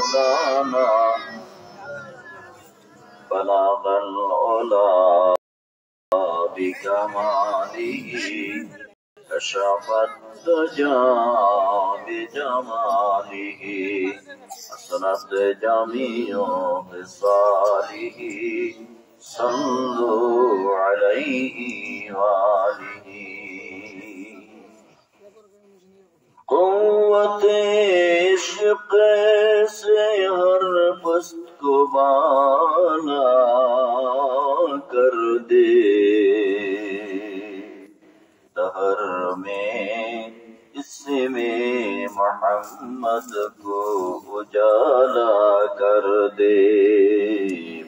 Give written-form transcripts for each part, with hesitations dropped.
مولانا بلغ العلا بكماله كشف الدجى بجماله حسنت جميع خصاله صلوا عليه وآله قوت عشق سے ہر پست کو بالا کر دے دہر میں اسم محمد کو اجالا کر دے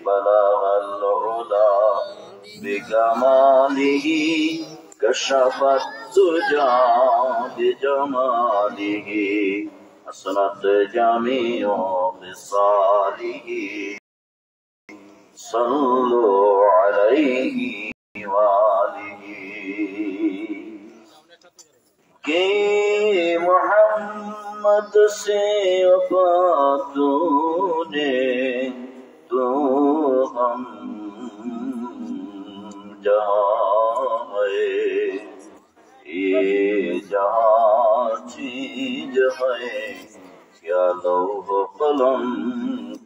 بلغ العلا بکمالہ کشف الدجى بجماله حسنت جميع خصاله صلوا عليه وآله کہ محمد سے وفا تو نے تو ہم جہاں ہے یہ جہاں چیز ہے کیا لوح قلم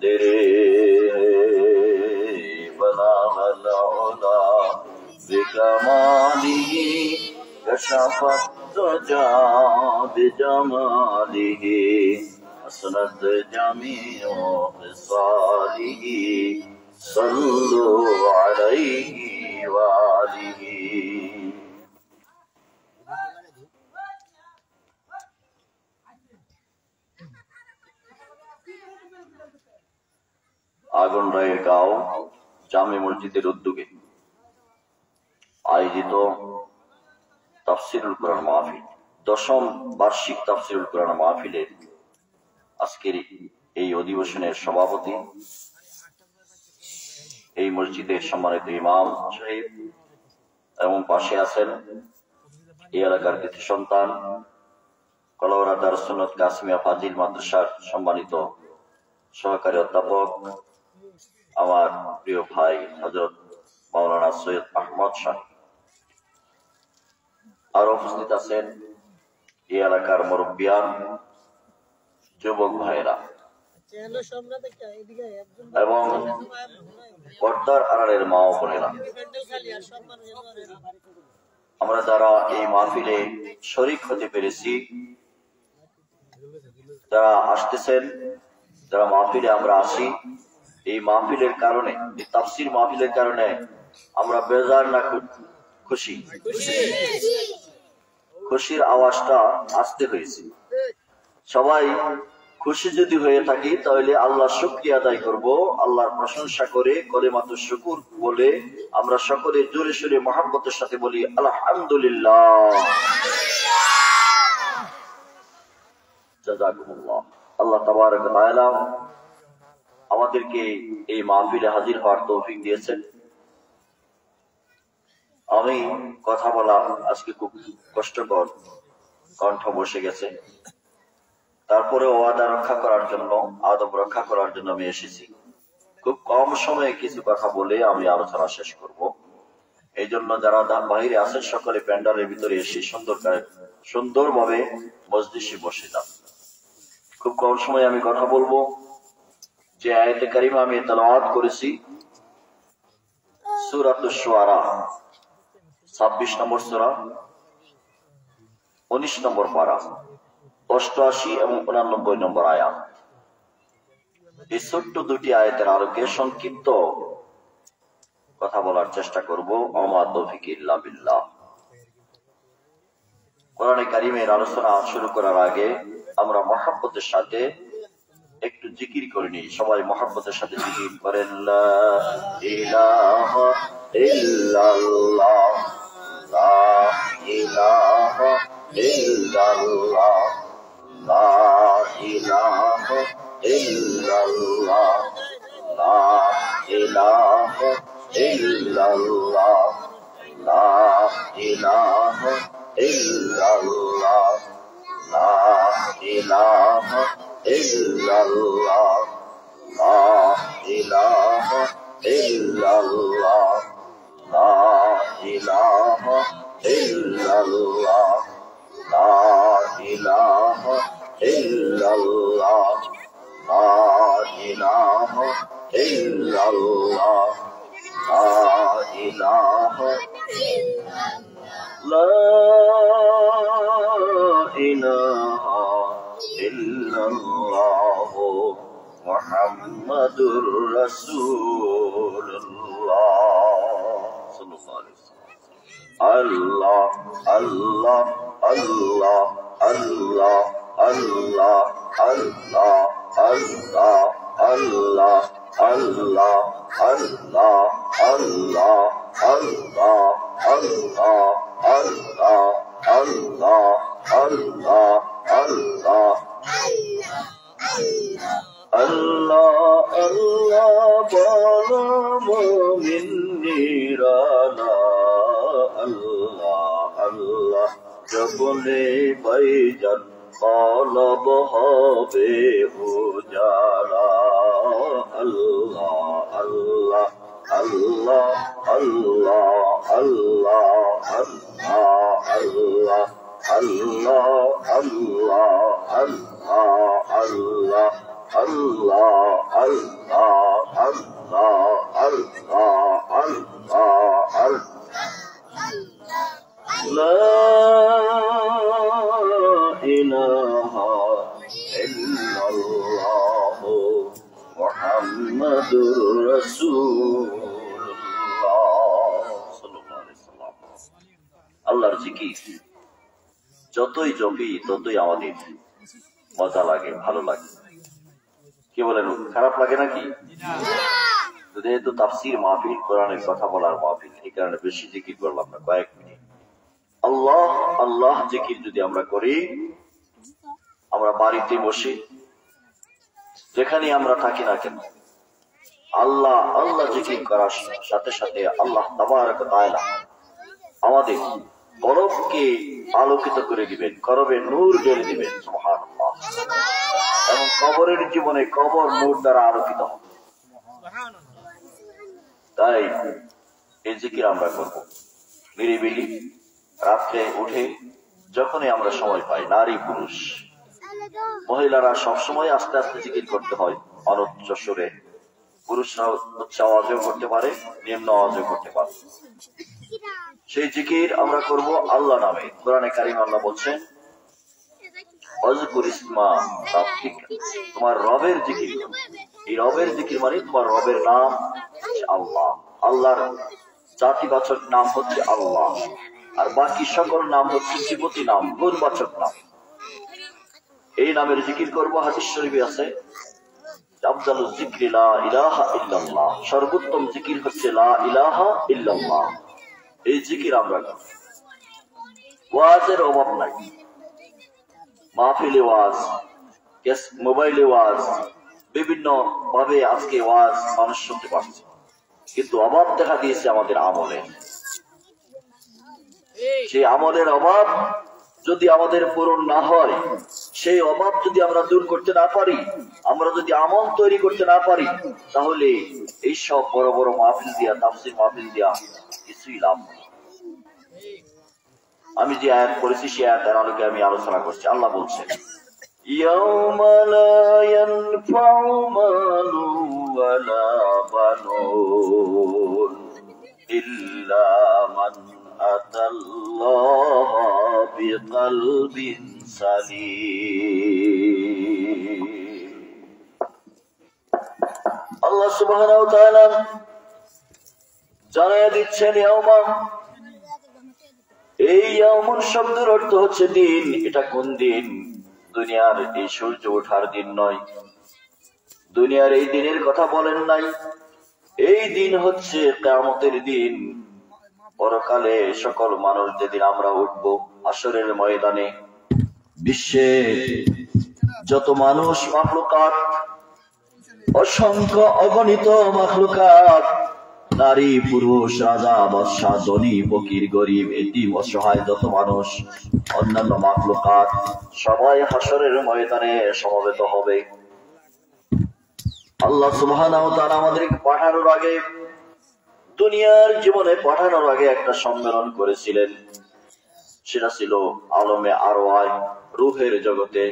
تیرے بلغ العلا بکمالہ کشف الدجى بجماله حسنت جميع خصاله صلوا عليه وآله আগুন রায়ের গাঁও জামে মসজিদের উদ্যোগে আয়োজিত তাফসিরুল কোরআন মাহফিল, দশম বার্ষিক তাফসিরুল কোরআন মাহফিলের আজকের এই অধিবেশনের সভাপতি এই মসজিদের সম্মানিত ইমাম সাহেব এবং পাশে আছেন এই এলাকার কৃতি সন্তান কলাউড়া দারুস সুন্নাত কাসিমিয়া ফাজিল মাদ্রাসার সম্মানিত সহকারী অধ্যাপক আমার প্রিয় ভাই হযরত মাওলানা সৈয়দ আহমদ শাহ, আর উপস্থিত আছেন এই এলাকার মুরব্বিয়ান, যুবক ভাইরা এবং পর্দার আড়ালের মা ও বোনেরা। আমরা যারা এই মাহফিলে শরীক হতে পেরেছি, যারা আসতেছেন, যারা মাহফিলে আমরা আসি, এই মাহফিলের কারণে, এই তাফসীর মাহফিলের কারণে আমরা বেজার না খুশি? খুশির আওয়াজটা আসতে হয়েছে। সবাই খুশি যদি হয়ে থাকি তাহলে আল্লাহর শুকরিয়া আদায় করব, আল্লাহর প্রশংসা করে কলিমাতুশ শুকুর বলে আমরা সকলে জোরে সোরে মহব্বতের সাথে বলি আলহামদুলিল্লাহ। জাযাকুমুল্লাহ। আল্লাহ তাবারক ওয়া তাআলা আমাদেরকে এই মাহফিলে হাজির হওয়ার তৌফিক দিয়েছেন। আমি কথা বলা আজকে খুব কষ্টকর, কণ্ঠ বসে গেছে, তারপরে ওয়াদা রক্ষা করার জন্য, আদব রক্ষা করার জন্য আমি এসেছি। খুব কম সময়ে কিছু কথা বলে আমি আলোচনা শেষ করব। এই জন্য যারা বাইরে আছেন সকলে প্যান্ডালের ভিতরে এসে সুন্দরভাবে মজলিসে বসে যান। খুব কম সময়ে আমি কথা বলবো। যে আয়াতে কারিমা আমি তেলাওয়াত করেছি সূরাতুশ শুআরা 26 নম্বর সূরা 19 নম্বর পারা 88 এবং 89 নম্বর আয়াত, এই ছোট্ট দুটি আয়াতের আলোকে সংক্ষিপ্ত কথা বলার চেষ্টা করব। আমা তৌফিক ইল্লা বিল্লাহ। কোরআনে কারিমের আলোচনা শুরু করার আগে আমরা মহব্বতের সাথে একটু জিকির করে নিই। সবাই মহব্বতের সাথে জিকির করেন লা ইলাহা ইল্লাল্লাহ, লা ইলাহা ইল্লাল্লাহ, লা ইলাহা ইল্লাল্লাহ, লা ইলাহা ইল্লাল্লাহ, লা ইলাহা ইল্লাল্লাহ, লা ইলাহা illallah, la ilaha illallah, la ilaha illallah, la ilaha illallah, la ilaha illallah, la ilaha la ilaha illallah Muhammadur Rasulullah sallallahu alaihi wasallam. Allah Allah Allah Allah Allah Allah Allah Allah Allah Allah Allah Allah Allah Allah Allah Allah Allah Allah Allah bana mu'min nirana Allah Allah jabne baijan qalab habe ujala Allah Allah Allah Allah Allah Allah Allah Allah Allah Allah La ilaha illallah Muhammadur Rasulullah sallallahu alaihi wasallam. আল্লাহর জিকির যতই জপি ততই আমাদের মজা লাগে, ভালো লাগে। কি বলেন, খারাপ লাগে নাকি? যেহেতু তাফসীর মাহফিল, কোরআনের কথা বলার মাহফিল, এই কারণে বেশি জিকির করলাম না, কয়েক মিনিট। আল্লাহ আল্লাহ জিকির যদি আমরা করি, আমরা বাড়িতে বসে যেখানে আমরা থাকি না কেন, আল্লাহ আল্লাহ জিকির করার সাথে সাথে আল্লাহ তাবারক ওয়া তাআলা আমাদের কলবকে আলোকিত করে দিবেন, কলবে নূর জ্বলে দিবেন। সুবহানাল্লাহ। এবং কবরের জীবনে কবর নূর দ্বারা আলোকিত হবে। তাই এই জিকির আমরা করব নিরিবিলি, রাত্রে উঠে যখনই আমরা সময় পাই। নারী পুরুষ মহিলারা সবসময় আস্তে আস্তে জিকির করতে হয় অনুচ্চ সুরে, পুরুষরা উচ্চ আওয়াজেও করতে পারে, নিম্ন আওয়াজও করতে পারে। সেই জিকির আমরা করব আল্লাহ নামে। কোরআনে কারীম আল্লাহ বলছেন, ওয়াজকুর ইসমা রাব্বিকা, তোমার রবের জিকির। এই রবের জিকির মানে তোমার রবের নাম আল্লাহ। আল্লাহর জাতিবাচক নাম হচ্ছে আল্লাহ, আর বাকি সকল নাম হচ্ছে সিফতি নাম, গুণবাচক নাম। এই নামের জিকির করব। হাদিস শরীফে আছে, আফজালুজ যিকরি লা ইলাহা ইল্লাল্লাহ, সর্বোত্তম জিকির হচ্ছে লা ইলাহা ইল্লাল্লাহ। এই জিকির আমরা করব। ওয়াজের অভাব নাই, মাহফিলে ওয়াজ, মোবাইলে ওয়াজ, বিভিন্ন ভাবে আজকে ওয়াজ মানুষ শুনতে পাচ্ছে, কিন্তু অভাব দেখা দিয়েছে আমাদের আমলে। সেই আমলের অভাব যদি আমাদের পূরণ না হয়, সেই অভাব যদি আমরা দূর করতে না পারি, আমরা যদি আমল তৈরি করতে না পারি, তাহলে এই সব বড় বড় মাহফিল দিয়া, তাফসীর মাহফিল দিয়া কিছুই লাভ নেই। আমি যে আয়াত পড়েছি সেই আয়াতের আলোকে আমি আলোচনা করছি। আল্লাহ বলছেন, ইয়াউমা লা ইয়ানফাউ মালু ওয়ালা বানুন ইল্লা মান আতাল্লাহ বিকলবিন সালিম। আল্লাহ সুবহানাহু ওয়া তাআলা জানিয়ে দিচ্ছেন, ইয়াউমা, এই ইয়াউমুন শব্দের অর্থ হচ্ছে দিন। এটা কোন দিন? দুনিয়ার এই সূর্য ওঠার দিন নয়, দুনিয়ার এই দিনের কথা বলেন নাই। এই দিন হচ্ছে কিয়ামতের দিন। পরকালে সকল মানুষ যেদিন আমরা উঠব হাসরের ময়দানে, বিশ্বে যত মানুষ, মাখলুকাত, অসংখ্য অগণিত মাখলুকাত, নারী পুরুষ রাজা বাদশাহ ধনী ফকির গরিব এতিম অসহায় যত মানুষ অন্যান্য মাখলুকাত সবাই হাসরের ময়দানে সমবেত হবে। আল্লাহ সুবহানাহু ওয়া তাআলা আমাদেরকে পাঠানোর আগে, দুনিয়ার জীবনে পাঠানোর আগে একটা সম্মেলন করেছিলেন। সেটা ছিল আলমে আরওয়াহ, রূহের জগতে।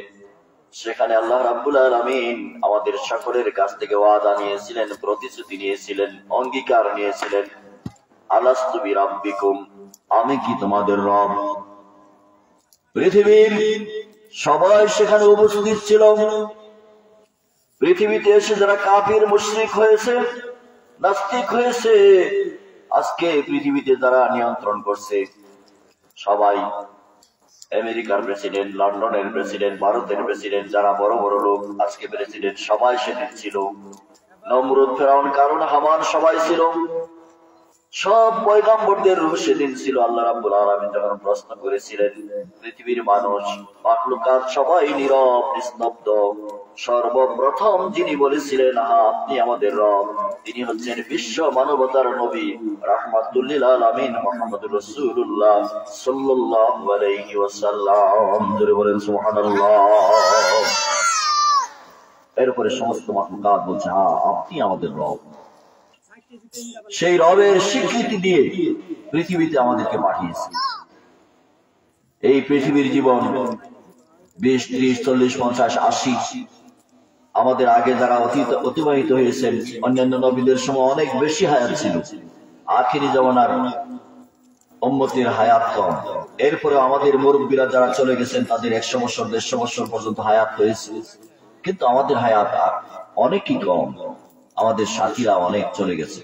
সেখানে আল্লাহ রাব্বুল আলামিন আমাদের সকলের কাছ থেকে ওয়াদা নিয়েছিলেন, প্রতিশ্রুতি নিয়েছিলেন, অঙ্গীকার নিয়েছিলেন, আলাস্তু বিরাব্বিকুম, আমি কি তোমাদের রব? পৃথিবীর সবাই সেখানে উপস্থিত ছিল। পৃথিবীতে এসে যারা কাফির মুশরিক হয়েছে, নাস্তিক হয়েছে, আজকে পৃথিবীতে যারা নিয়ন্ত্রণ করছে সবাই, আমেরিকার প্রেসিডেন্ট, লন্ডনের প্রেসিডেন্ট, ভারতের প্রেসিডেন্ট, যারা বড় বড় লোক আজকে প্রেসিডেন্ট, সবাই সেদিন ছিল। নমরুদ, ফেরাউন, কারুন, হামান সবাই ছিল। সব পয়গম্বরদের রূহ সেদিন ছিল। আল্লাহ রাব্বুল আলামিন যখন প্রশ্ন করেছিলেন, পৃথিবীর মানুষ মাখলুকাত সবাই নীরব নিস্তব্ধ। সর্বপ্রথম যিনি বলেছিলেন আপনি আমাদের রব, তিনি হচ্ছেন বিশ্ব মানবতার নবী রাহমাতুল লিল আলামিন মুহাম্মদুর রাসূলুল্লাহ সাল্লাল্লাহু আলাইহি ওয়াসাল্লাম। জোরে বলেন সুবহানাল্লাহ। এরপরে সমস্ত মাখলুকাত বলছে আপনি আমাদের রব। সেই রবের স্বীকৃতি দিয়ে পৃথিবীতে আমাদেরকে পাঠিয়েছে। এই পৃথিবীর জীবন 20, 30, 40, 50, 80 আমাদের আগে যারা অতিবাহিত হয়েছেন, অন্যান্য নবীদের সময় অনেক বেশি হায়াত ছিল। আখিরি জামানার উম্মতের হায়াত কম। এরপরে আমাদের মুরব্বীরা যারা চলে গেছেন তাদের 100 বছর 150 বছর পর্যন্ত হায়াত হয়েছে, কিন্তু আমাদের হায়াত অনেকই কম। আমাদের সাথীরা অনেক চলে গেছে।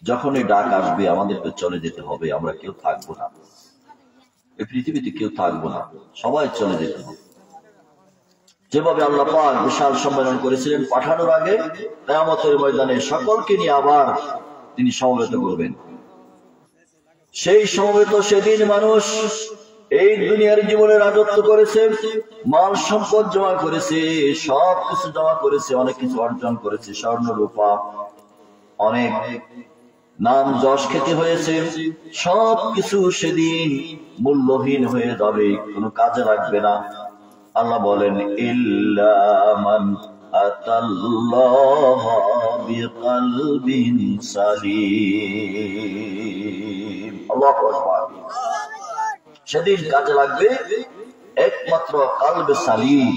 যখনই ডাক আসবে আমাদেরকে চলে যেতে হবে, আমরা কেউ থাকবো না। এই পৃথিবীতে কেউ থাকবো না, সবাই চলে যেতে হবে। যেভাবে আল্লাহ পাক বিশাল সম্মেলন করেছিলেন পাঠানোর আগে, কিয়ামতের ময়দানে সকলকে নিয়ে আবার তিনি সমবেত করবেন। সেই সমবেত সেদিন মানুষ এই দুনিয়ার জীবনে রাজত্ব করেছে, মাল সম্পদ জমা করেছে, সব কিছু জমা করেছে, অনেক কিছু অর্জন করেছে, স্বর্ণ রূপা, অনেক নাম যশ খ্যাতি হয়েছে। সব কিছু সেদিন মূল্যহীন হয়ে যাবে, কোনো কাজে লাগবে না। আল্লাহ বলেন ইল্লা মান আতাল্লাহ বিকলবিন সালিম। আল্লাহু আকবার। সেদিন কাজে লাগবে একমাত্র কলবে সালিম।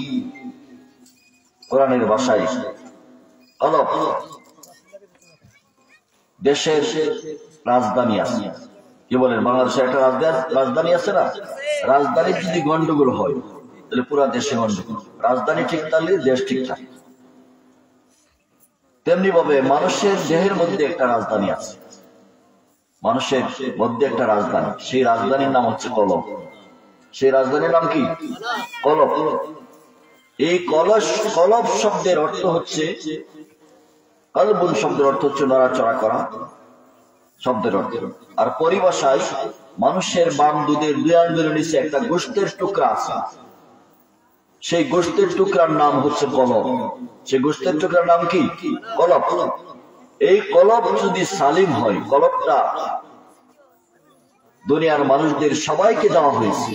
কোরআনের ভাষায় কলব। দেশের রাজধানী আছে, কি বলেন, বাংলাদেশের একটা রাজধানী আছে না? রাজধানীর যদি গন্ডগোল হয় তাহলে পুরা দেশে গন্ডগোল। রাজধানী ঠিক থাকলে দেশ ঠিক থাকে। তেমনি ভাবে মানুষের দেহের মধ্যে একটা রাজধানী আছে, মানুষের মধ্যে একটা রাজধানী, সেই রাজধানীর নাম হচ্ছে কলব। সেই রাজধানীর নাম কি? কলব। এই কলব শব্দের অর্থ হচ্ছে, কলবুন শব্দের অর্থ হচ্ছে নড়াচড়া করা শব্দের অর্থ। আর পরিভাষায় মানুষের বাম দুধের 2 আঙ্গুলের নিচে একটা গোশতের টুকরা আছে, সেই গোশতের টুকরার নাম হচ্ছে কলব। সেই গোশতের টুকরার নাম কি? কলব। এই কলব যদি সালিম হয়, কলবটা দুনিয়ার মানুষদের সবাইকে দেওয়া হয়েছে,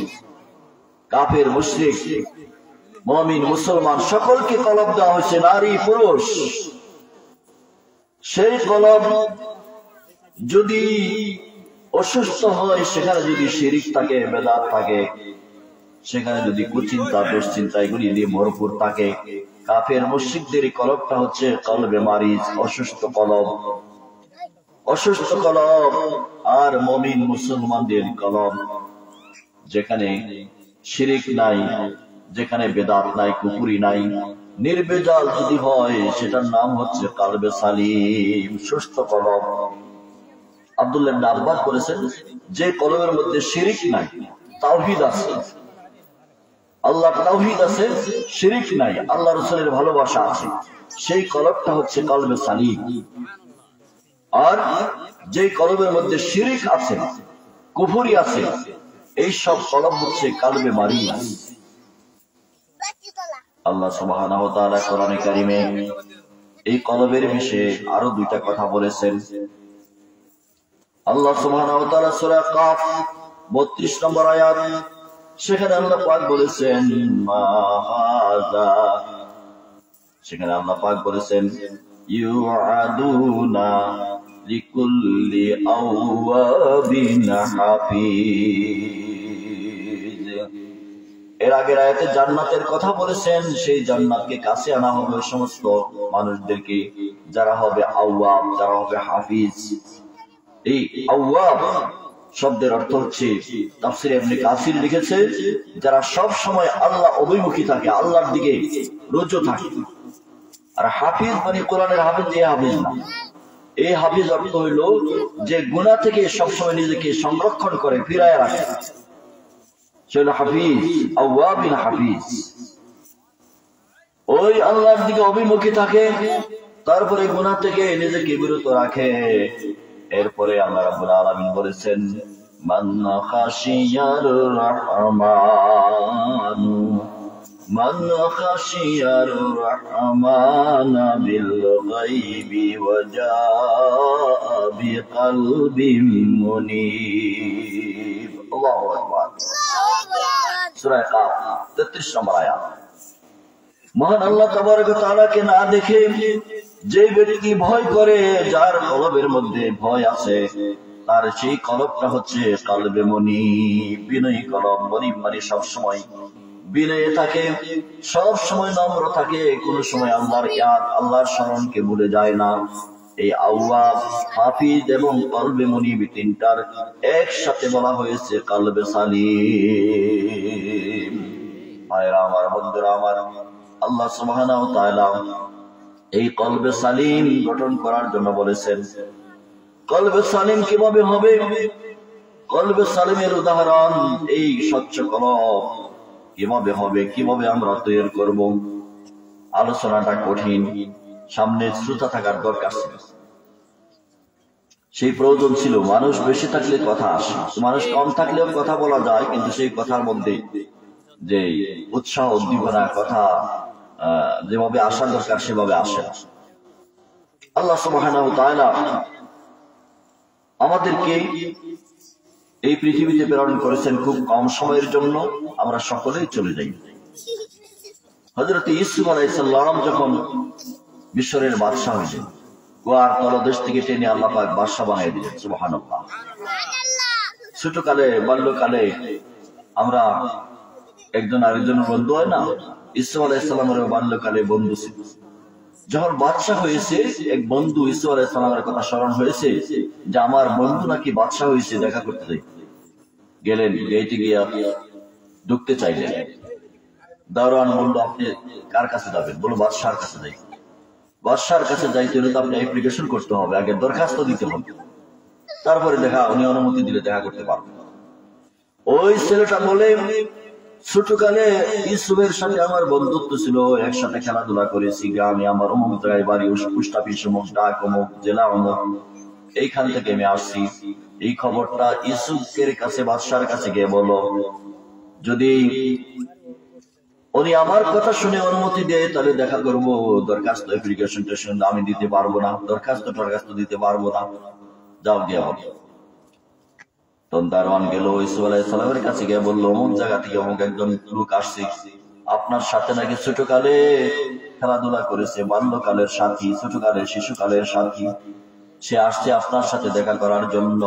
কাফের মুশরিক মুমিন মুসলমান সকলকে কলব দেওয়া হয়েছে, নারী পুরুষ। সেই কলব যদি অসুস্থ হয়, সেখানে যদি শিরিক থাকে, বেদাত থাকে, সেখানে যদি কুচিন্তা দুশ্চিন্তা এগুলি দিয়ে ভরপুর থাকে, কাফের মুশরিকদের কলবটা হচ্ছে কলবে মারিজ, অসুস্থ কলব। অসুস্থ কলব। আর মুমিন মুসলমানদের কলব যেখানে শিরিক নাই, যেখানে বেদাত নাই, কুফরি নাই, নির্বেজাল যদি হয়, সেটার নাম হচ্ছে কলবে সালিম, সুস্থ কলব। আব্দুল্লাহ ইবনে আব্বাস বলেছেন, যে কলবের মধ্যে শিরিক নাই, তাওহীদ আছে, আল্লাহ তাওহীদ আছে, শিরিক নাই, আল্লাহ রাসূলের ভালোবাসা আছে, সেই কলবটা হচ্ছে কলবে সালিম। আর যে কলবের মধ্যে শিরিক আছে, কুফরি আছে, এই সব কলব হচ্ছে কলবে মারিজ। আল্লাহ সুবহানাহু ওয়া তাআলা কোরআনে কারিমে এই কলবের বিষয়ে আরো 2টা কথা বলেছেন। আল্লাহ সুবহানাহু ওয়া তাআলা সূরা কাফ 32 নম্বর আয়াত, সেখানে আল্লাহ পাক বলেছেন মা হাযা, সেখানে আল্লাহ পাক বলেছেন ইউআদুনা লিকুল্লি আওয়াবিন হাফিজ। এর আগের আয়াতে জান্নাতের কথা বলেছেন, সেই জান্নাতকে কাছে আনা হবে ওই সমস্ত মানুষদেরকে যারা হবে আওয়াব, যারা হবে হাফিজ। এই আওয়াব শব্দের অর্থ হচ্ছে, তাফসীরে ইবনে কাসির লিখেছে, যারা সব সময় আল্লাহ অভিমুখী থাকে, আল্লাহর দিকে রুজু থাকে। আর হাফিজ মানে কোরআনের হাফিজ এই হাফিজ না, এই হাফিজ অর্থ হইল যে গুনাহ থেকে সবসময় নিজেকে সংরক্ষণ করে, ফিরায় রাখে, সে হলো হাফিজ, আওয়াবিন হাফিজ। ওই আল্লাহর দিকে অভিমুখী থাকে, তারপরে গুনাহ থেকে নিজেকে বিরত রাখে। এরপরে আল্লাহ রাব্বুল আলামিন বলেছেন মান খাশিয়ার রহমান, মান খাশিয়ার রহমান বিল গায়বি ওয়া জাআ বিকলবিন মুনীব। আল্লাহু আকবার। সূরা কাফ 33 নম্বর আয়াত। মহান আল্লাহ তাবারক ওয়া তাআলাকে না দেখে যে ব্যক্তি ভয় করে, যার কলবের মধ্যে ভয় আছে, তার সেই কলবটা হচ্ছে কলবে মুনীব, বিনয়ী কলব। মুনীব মানে সবসময় বিনয়ে থাকে, সব সময় নম্র থাকে, কোন সময় আল্লাহর ইয়াদ, আল্লাহর স্মরণকে ভুলে যায় না। এই আওয়াব, হাফিজ এবং কলবে মুনীব তিনটার একসাথে বলা হয়েছে কলবে সালিম। ভাইরা আমার, বন্ধুরা আমার, আল্লাহ সুবহানাহু ওয়া তাআলা এই কলবে সালিম গঠন করার জন্য বলেছেন। কলবে সালিম কিভাবে হবে? কলবে সালিমের উদাহরণ এই স্বচ্ছ কলব কিভাবে হবে, কিভাবে আমরা তৈরি করব। আলোচনাটা কঠিন, সামনে শ্রোতা থাকার দরকার ছিল, সেই প্রয়োজন ছিল। মানুষ বেশি থাকলে কথা আসে, মানুষ কম থাকলেও কথা বলা যায়, কিন্তু সেই কথার মধ্যে যে উৎসাহ উদ্দীপনা, কথা যেভাবে আসার দরকার সেভাবে আসে। আল্লাহ সুবহানাহু ওয়া তাআলা আমাদেরকে এই পৃথিবীতে প্রেরণ করেছেন খুব কম সময়ের জন্য, আমরা সকলেই চলে যাই। হযরত ইউসুফ আলাইহিস সালাম যখন মিশরের বাদশা হলেন, কুয়ার তলদেশ থেকে টেনে আল্লাহ পাক বাদশা বানিয়ে দিলেন। সুবহানাল্লাহ। ছোটকালে, বাল্যকালে আমরা একজন আরেকজনের বন্ধু হয় না? ইউসুফ আলাইহিস সালামের বাল্যকালে বন্ধু ছিল। যখন বাদশা হয়েছে, এক বন্ধু ইউসুফ আলাইহিস সালামের কথা স্মরণ হয়েছে যে আমার বন্ধু নাকি বাদশা হয়েছে, দেখা করতে যাই। গেলেন, গেটে গিয়া ঢুকতে চাইলেন। দারোয়ান বলল আপনি কার কাছে যাবেন? বলল বাদশার কাছে যাই। বাদশার কাছে যাইতে হলে তো আপনি অ্যাপ্লিকেশন করতে হবে, আগে দরখাস্ত দিতে হবে, তারপরে উনি অনুমতি দিলে দেখা করতে পারবেন। ওই ছেলেটা বলে ছোটকালে ইউসুফের সাথে আমার বন্ধুত্ব ছিল, একসাথে খেলাধুলা করেছি, গ্রামে আমার অমুক জায়গায় বাড়ি, পোস্ট অফিস অমুক, ডাক অমুক, জেলা অমুক, এইখান থেকে আমি আসছি। এই খবরটা ইউসুফের কাছে, বাদশার কাছে গিয়ে বলো, যদি উনি আমার কথা শুনে অনুমতি দেয় তাহলে দেখা করবো, দরখাস্ত অ্যাপ্লিকেশন আমি দিতে পারবো না, দরখাস্ত দিতে পারবো না, যাও গিয়ে বলো। তখন দারোয়ান গেল ইউসুফ আলাইহিস সালামের কাছে গিয়ে বলল অমুক জায়গা থেকে অমুক একজন লোক আসছে, আপনার সাথে নাকি ছোটকালে খেলাধুলা করেছে, বাল্যকালের সাথী, ছোটকালের শিশুকালের সাথী, সে আসছে আপনার সাথে দেখা করার জন্য।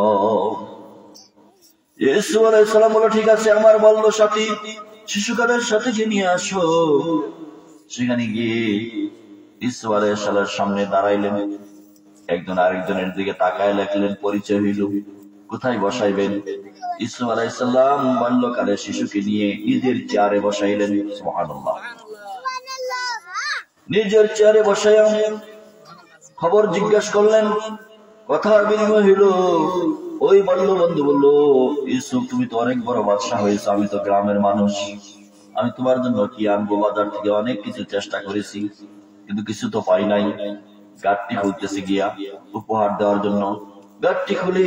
ইউসুফ আলাইহিস সালাম বলল ঠিক আছে, আমার বাল্য সাথী, শিশুকালের সাথীকে নিয়ে আসো। সেখানে গিয়ে ইউসুফ আলাইহিস সালামের সামনে দাঁড়াইলেন, একজন আরেকজনের দিকে তাকায় লাগলেন, পরিচয় হইল। কোথায় বসাইবেন? ইউসুফ আলাইহিস সালাম বাল্যকালের শিশুকে নিয়ে নিজের চেয়ারে বসাইলেন। সুবহানাল্লাহ। নিজের চেয়ারে বসাইয়া খবর জিজ্ঞাসা করলেন, কথার বিনিময় হইল। ওই বাল্য বন্ধু বলল, ইউসুফ তুমি তো অনেক বড় বাদশা হয়েছ, আমি তো গ্রামের মানুষ, আমি তোমার জন্য কি আনবো? বাজার থেকে অনেক কিছু চেষ্টা করেছি, কিন্তু কিছু তো পাই নাই। গাঁটটি খুলতেছে গিয়া উপহার দেওয়ার জন্য, গাঁটটি খুলে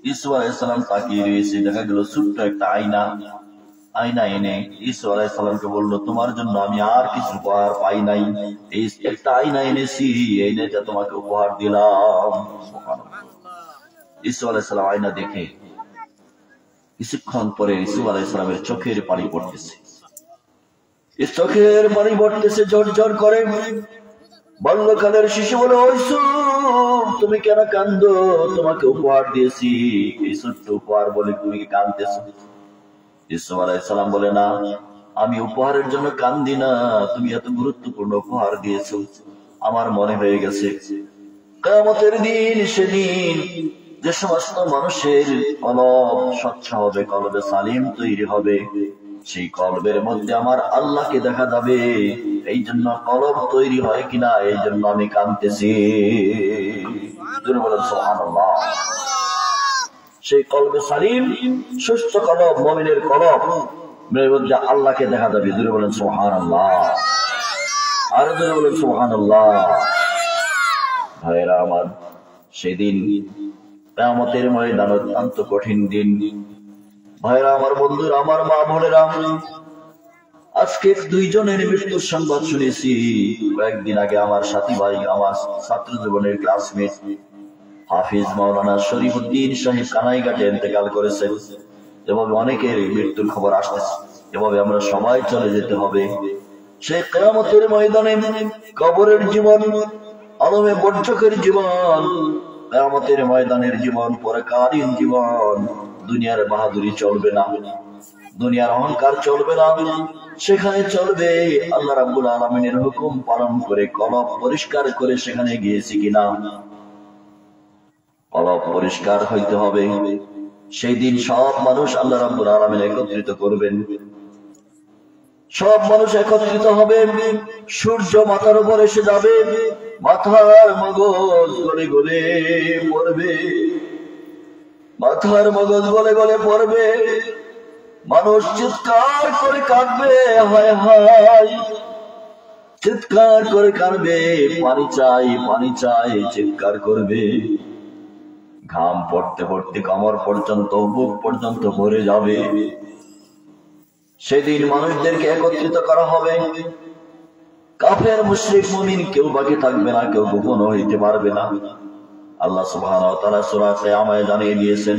ইউসুফ আলাইহিস সালাম তাকিয়ে রয়েছে, দেখা গেল ছোট্ট একটা আয়না। আয়না এনে ইউসুফ আলাইহিস সালামকে বললো, তোমার জন্য আমি আর কিছু উপহার পাই নাই, এই একটা আয়না এনেছি, এই আয়নাটা তোমাকে উপহার দিলাম। ইসুফ আলাইহিস সালাম আয়না দেখে কিছুক্ষণ পরে ইসুফ আলাইহিস সালামের চোখের পানি পড়তেছে, চোখের পানি পড়তেছে ঝরঝর করে। বাল্যকালের শিশু বলে, ও ইসুফ তুমি কেন কান্দো? তোমাকে উপহার দিয়েছি, এই ছোট্ট উপহার বলে তুমি কি কাঁদতেছো? ইসুফ আলাইহিস সালাম বলে, না, আমি উপহারের জন্য কান্দি না, তুমি এত গুরুত্বপূর্ণ উপহার দিয়েছো, আমার মনে হয়ে গেছে কিয়ামতের দিন, সেদিন যে সমস্ত মানুষের কলব স্বচ্ছ হবে, কলবে সালিম তৈরি হবে, সেই কলবের মধ্যে আমার আল্লাহকে দেখা যাবে। এই জন্য কলব তৈরি হয় কিনা, এই জন্য আমি কাঁদতেছি। সুবহানাল্লাহ। সেই কলবে সালিম, সুস্থ কলব, মুমিনের কলব মধ্যে আল্লাহকে দেখা যাবে। জোরে বলেন সুবহানাল্লাহ, আর জোরে বলেন সুবহানাল্লাহ। ভাইরা আমার, সেদিন কিয়ামতের ময়দান অত্যন্ত কঠিন দিন। ভাইরা আমার, বন্ধুরা আমার, মা বোনেরা, আজকে দুইজনের মৃত্যুর সংবাদ শুনেছি। কয়েকদিন আগে আমার সাথী ভাই, আমার ছাত্র জীবনের ক্লাসমেট হাফিজ মাওলানা শরীফউদ্দিন সাহেব কানাইঘাটে ইন্তেকাল করেছেন। এভাবে অনেকের মৃত্যুর খবর আসতেছে। এভাবে আমরা সবাই চলে যেতে হবে সেই কিয়ামতের ময়দানে। কবরের জীবন, আলমে বর্জকের জীবন, কিয়ামতের ময়দানের জীবন, পরকালীন জীবন। দুনিয়ার বাহাদুরি চলবে না, দুনিয়ার অহংকার চলবে না, সেখানে চলবে আল্লাহ রাব্বুল আলামিনের হুকুম পালন করে, কলব পরিষ্কার করে সেখানে গিয়েছি কিনা। কলব পরিষ্কার হইতে হবে। সেই দিন সব মানুষ আল্লাহ রাব্বুল আলামিন একত্রিত করবেন, সব মানুষ একত্রিত হবে। সূর্য মাথার উপর এসে যাবে, মাথার মগজ গলে গলে পড়বে, মাথার মগজ গলে গলে পড়বে। মানুষ চিৎকার করে কাঁদবে, হায় হায়, চিৎকার করে কাঁদবে, পানি চাই, পানি চাই, চিৎকার করবে। ঘাম পড়তে পড়তে কমর পর্যন্ত, বুক পর্যন্ত ভরে যাবে। সেদিন মানুষদেরকে একত্রিত করা হবে। কাফের, মুশরিক, মুমিন কেউ বাকি থাকবে না, কেউ গোপন হইতে পারবে না। আল্লাহ সুবহানাহু ওয়া তাআলা সূরা কিয়ামায় জানিয়ে দিয়েছেন,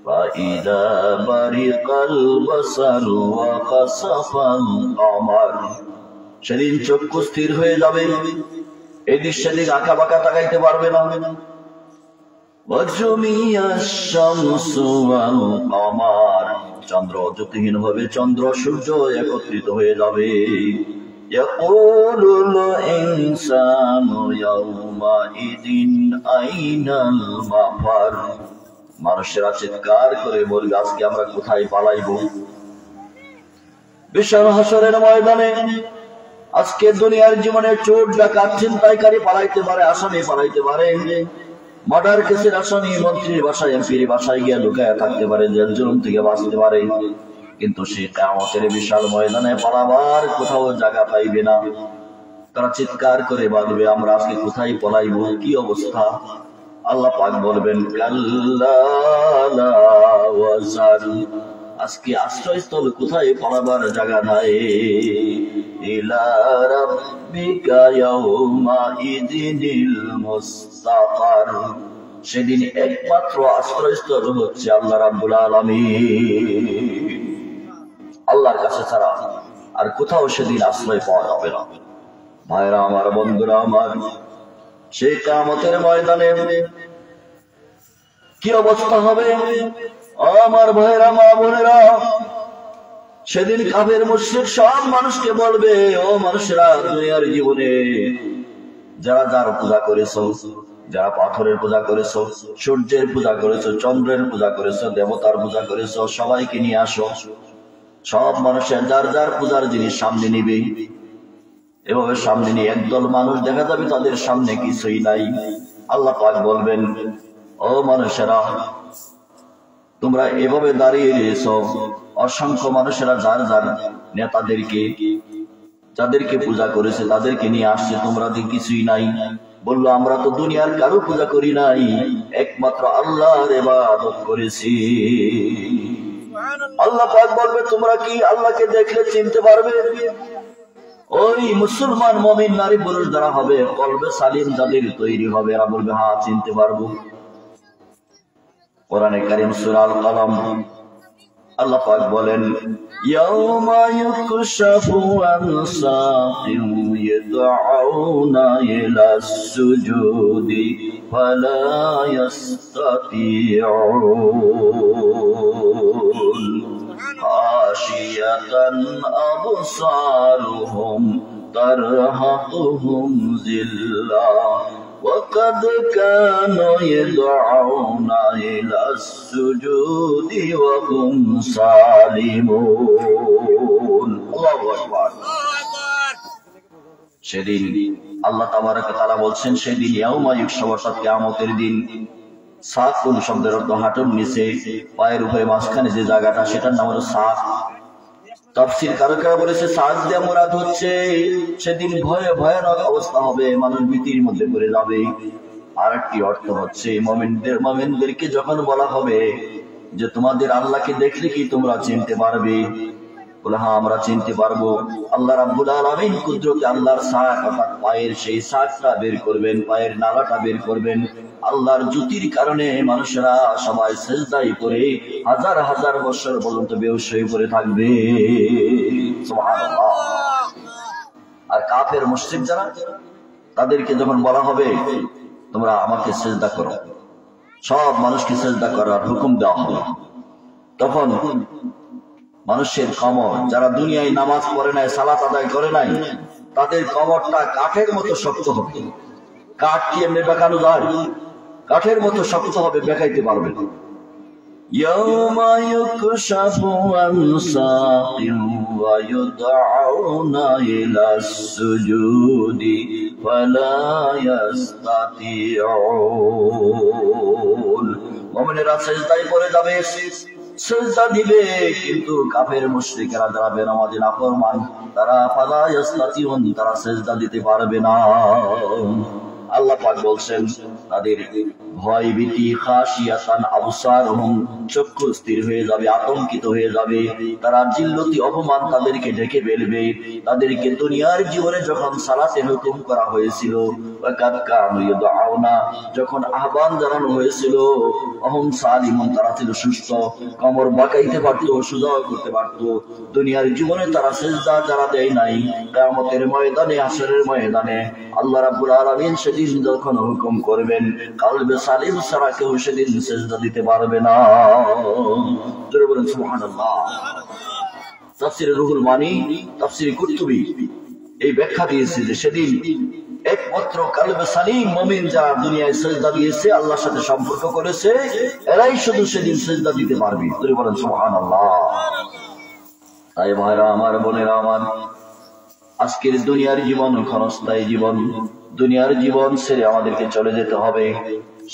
ফাইদা বারিকাল বাসারু ওয়া খাসাফাল কমার। সেদিন চক্ষু স্থির হয়ে যাবে, এদিক সেদিক আঁকা বাঁকা তাকাইতে পারবে না। ওয়াজুমিয়াশ শামসু ওয়াল কমার, চন্দ্র জ্যোতিহীন হবে, চন্দ্র সূর্য একত্রিত হয়ে যাবে। ইয়াকুলুল ইনসানু ইয়াউমাইদিন আইনাল মাফার। মানুষেরা চিৎকার করে বলবে, আজকে আমরা কোথায় পালাইবো? বিশাল হাসরের ময়দানে আজকে দুনিয়ার জীবনে চোর, ডাকাত, ছিনতাইকারী পালাইতে পারে, আসামি পালাইতে পারে, মার্ডার কেসের আসামি মন্ত্রীর বাসায়, এমপির বাসায় গিয়ে লুকায় থাকতে পারে, জেল জুলুম থেকে বাঁচতে পারে। কিন্তু সে কিয়ামতের বিশাল ময়দানে পালাবার কোথাও জায়গা পাইবে না। তারা চিৎকার করে বলবে, আমরা আজকে কোথায় পলাইবো? কি অবস্থা? আল্লাহ পাক বলবেন, কাল্লা লা ওয়াজার, আজকে আশ্রয়স্থল কোথায় পলাবার জায়গা নাই। ইলা রাব্বিকা ইয়াউমা ইযিনিল মুস্তাকার, সেদিন একমাত্র আশ্রয়স্থল হচ্ছে আল্লাহ রাব্বুল আলামিন। আল্লাহর কাছে ছাড়া আর কোথাও সেদিন আশ্রয় পাওয়া যাবে না। ভাইরা আমার, বন্ধুরা আমার, সেই কিয়ামতের ময়দানে কি অবস্থা হবে আমার ভাইরা, মা বোনেরা? সেদিন কাফের, মুশরিক সব মানুষকে বলবে, ও মানুষেরা, দুনিয়ার জীবনে যারা যার পূজা করেছো, যারা পাথরের পূজা করেছো, সূর্যের পূজা করেছো, চন্দ্রের পূজা করেছো, দেবতার পূজা করেছো, সবাইকে নিয়ে আসো। সব মানুষের যার যার পূজার জিনিস সামনে নিবে। এভাবে সামনে নিয়ে একদল মানুষ দেখা যাবে তাদের সামনে কিছুই নাই। আল্লাহ পাক বলবেন, ও মানুষেরা, তোমরা এভাবে দাঁড়িয়ে রয়েছো। অসংখ্য মানুষেরা যার যার নেতাদেরকে, যাদেরকে পূজা করেছে তাদেরকে নিয়ে আসছে, তোমরা কিছুই নাই। বললো, আমরা তো দুনিয়ার কারো পূজা করি নাই, একমাত্র আল্লাহর ইবাদত করেছি। আল্লাহ পাক বলবে, তোমরা কি আল্লাহকে দেখলে চিনতে পারবে? ওই মুসলমান মুমিন নারী পুরুষ দ্বারা হবে, কলবে সালিম যাদের তৈরি হবে, এরা বলবে, হ্যাঁ চিনতে পারবো। কোরআনে কারীম সূরা আল কলম আল্লাহ পাক বলেন ইয়াউমা ইউকশাফু আন সাকিন ইয়াদউনা ইলাস সুজুদি ফালা ইয়াস্তাতিউন খাশিয়াতান আবসারুহুম তারহাকুহুম যিল্লাহ وقد كانوا يدعون إلى السجود وهم سالمون الله أكبر সেদিন আল্লাহ তাবারক ওয়া তাআলা বলছেন সেদিন ইয়াউমা ইউকশাফু অর্থাৎ কিয়ামতের দিন সাকুন শব্দের অর্থ হাঁটুর নিচে পায়ের উপরে মাঝখানে যে জায়গাটা সেটার নাম হলো সাক তাফসীর কারকেরা বলেছে সাক দিয়ে মুরাদ হচ্ছে সেদিন ভয়ে ভয়ানক অবস্থা হবে, মানুষ ভীতির মধ্যে পড়ে যাবে। আর একটি অর্থ হচ্ছে মুমিনদেরকে যখন বলা হবে যে তোমাদের আল্লাহকে দেখলে কি তোমরা চিনতে পারবে, বলে হ্যাঁ আমরা চিনতে পারবো। আল্লাহ রাব্বুল আলামিন কুদরতে আল্লাহর সাক অর্থাৎ পায়ের সেই সাকটা বের করবেন, পায়ের নালাটা বের করবেন। আল্লাহর জ্যোতির কারণে মানুষেরা সবাই সিজদায় পড়ে হাজার হাজার বছর পর্যন্ত বেহুশ হয়ে পড়ে থাকবে। সুবহানাল্লাহ। আর কাফের মুশরিক যারা, তাদেরকে যখন বলা হবে তোমরা আমাকে সিজদা করো, সব মানুষকে সিজদা করার হুকুম দেওয়া হবে, তখন মানুষের কমর, যারা দুনিয়ায় নামাজ পড়ে নাই, সালাত আদায় করে নাই, তাদের কমরটা কাঠের মতো শক্ত হবে। কাঠ কি এমনি বেঁকানো যায়? কাঠের মতো শক্ত হবে, বেঁকাইতে পারবে না। ইয়াউমা ইউকশাফু আন সাকিন ওয়া ইউদউনা ইলাস সুজুদি ফালা ইয়াস্তাতিউন। মুমিনেরা সিজদায় পড়ে যাবে, সিজদা দিবে, কিন্তু কাফের মুশরিকেরা যারা বেনামাজি নাফরমান তারা ফালা ইয়াস্তাতিউন, তারা সিজদা দিতে পারবে না। আল্লাহ পাক বলছেন তাদের ভয় ভীতি খাশিয়াতান আবসারহুম, চক্ষু স্থির হয়ে যাবে, আতঙ্কিত হয়ে যাবে। তারা জিল্লতি অপমান তাদেরকে ঢেকে ফেলবে। তাদেরকে দুনিয়ার জীবনে যখন সালাতে হুকুম করা হয়েছিল, ওয়াকাদ কানু ইয়াদউনা, যখন আহ্বান জানানো হয়েছিল, অহম সালিমুন, তারা ছিল সুস্থ, কমর বাঁকাইতে পারতো, সোজা করতে পারতো। দুনিয়ার জীবনে তারা সিজদা যারা দেয় নাই, কিয়ামতের ময়দানে, হাশরের ময়দানে আল্লাহ রাব্বুল আলামিন সেদিন যখন হুকুম করবেন, কলবে সালিম ছাড়া কেউ সেদিন সিজদা দিতে পারবে না। জোরে বলেন সুবহানাল্লাহ। তাফসীরে রুহুল মানি, তাফসীরে কুরতুবী এই ব্যাখ্যা দিয়েছে যে সেদিন একমাত্র কলবে সালিম মুমিন যারা দুনিয়ায় সিজদা দিয়েছে, আল্লাহর সাথে সম্পর্ক করেছে, এরাই শুধু সেদিন সিজদা দিতে পারবে। জোরে বলেন সুবহানাল্লাহ। তাই ভাইরা আমার, বোনেরা আমার, আজকের দুনিয়ার জীবন ক্ষণস্থায়ী জীবন। দুনিয়ার জীবন ছেড়ে আমাদেরকে চলে যেতে হবে।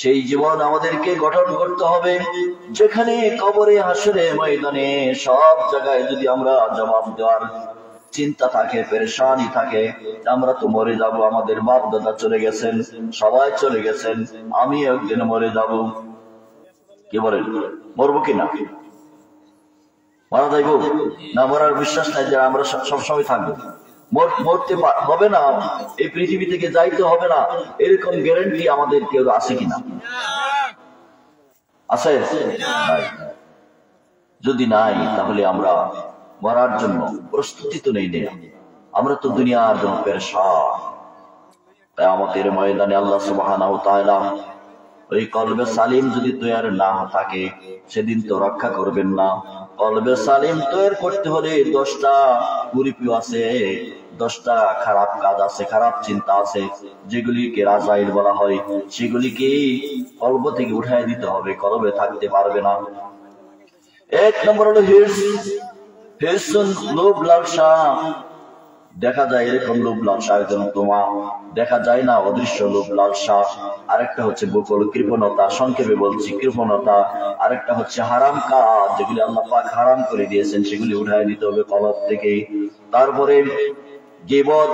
সেই জীবন আমাদেরকে গঠন করতে হবে, যেখানে কবরে, হাসরে, ময়দানে, সব জায়গায় যদি আমরা জবাব দেওয়ার চিন্তা থাকে, পেরেশানি থাকে, আমরা তো মরে যাব, আমাদের বাপ দাদা চলে গেছেন, সবাই চলে গেছেন, আমি একদিন মরে যাব। কি বলেন, মরবো কিনা? মারা যাইব না? মরার বিশ্বাস নাই যে আমরা সবসময় থাকবো। মরতে হবে না, এই পৃথিবী থেকে যাইতে হবে না, এরকম গ্যারান্টি আমাদের কেউ আছে কিনা? আছে? যদি নাই, তাহলে আমরা মরার জন্য প্রস্তুতি তো নেই। আমরা তো দুনিয়ার জন্য পেরেশান। কিয়ামতের ময়দানে আল্লাহ সুবহানাহু ওয়া তাআলা ওই কলবে সালিম যদি তৈরি না থাকে, সেদিন তো রক্ষা করবেন না। কলবে সালিম তৈরি করতে হলে 10টা কুরিপি আছে, 10টা খারাপ কাজ আছে, খারাপ চিন্তা আছে, যেগুলিকে রাজাইল বলা হয়, সেগুলিকে কলব থেকে উঠাই দিতে হবে, কলবে থাকতে পারবে না। এক নম্বর হলো হিরসুন, লোভ লালসা। দেখা যায় এরকম লোভ লালসা একজন তোমা, দেখা যায় না অদৃশ্য লোভ লালসা। আরেকটা হচ্ছে বকুল, কৃপণতা, সংক্ষেপে বলছি কৃপণতা। আরেকটা হচ্ছে হারাম কাজ, যেগুলি আল্লাহ পাক হারাম করে দিয়েছেন, সেগুলি উঠায় দিতে হবে কলব থেকে। তারপরে গীবত,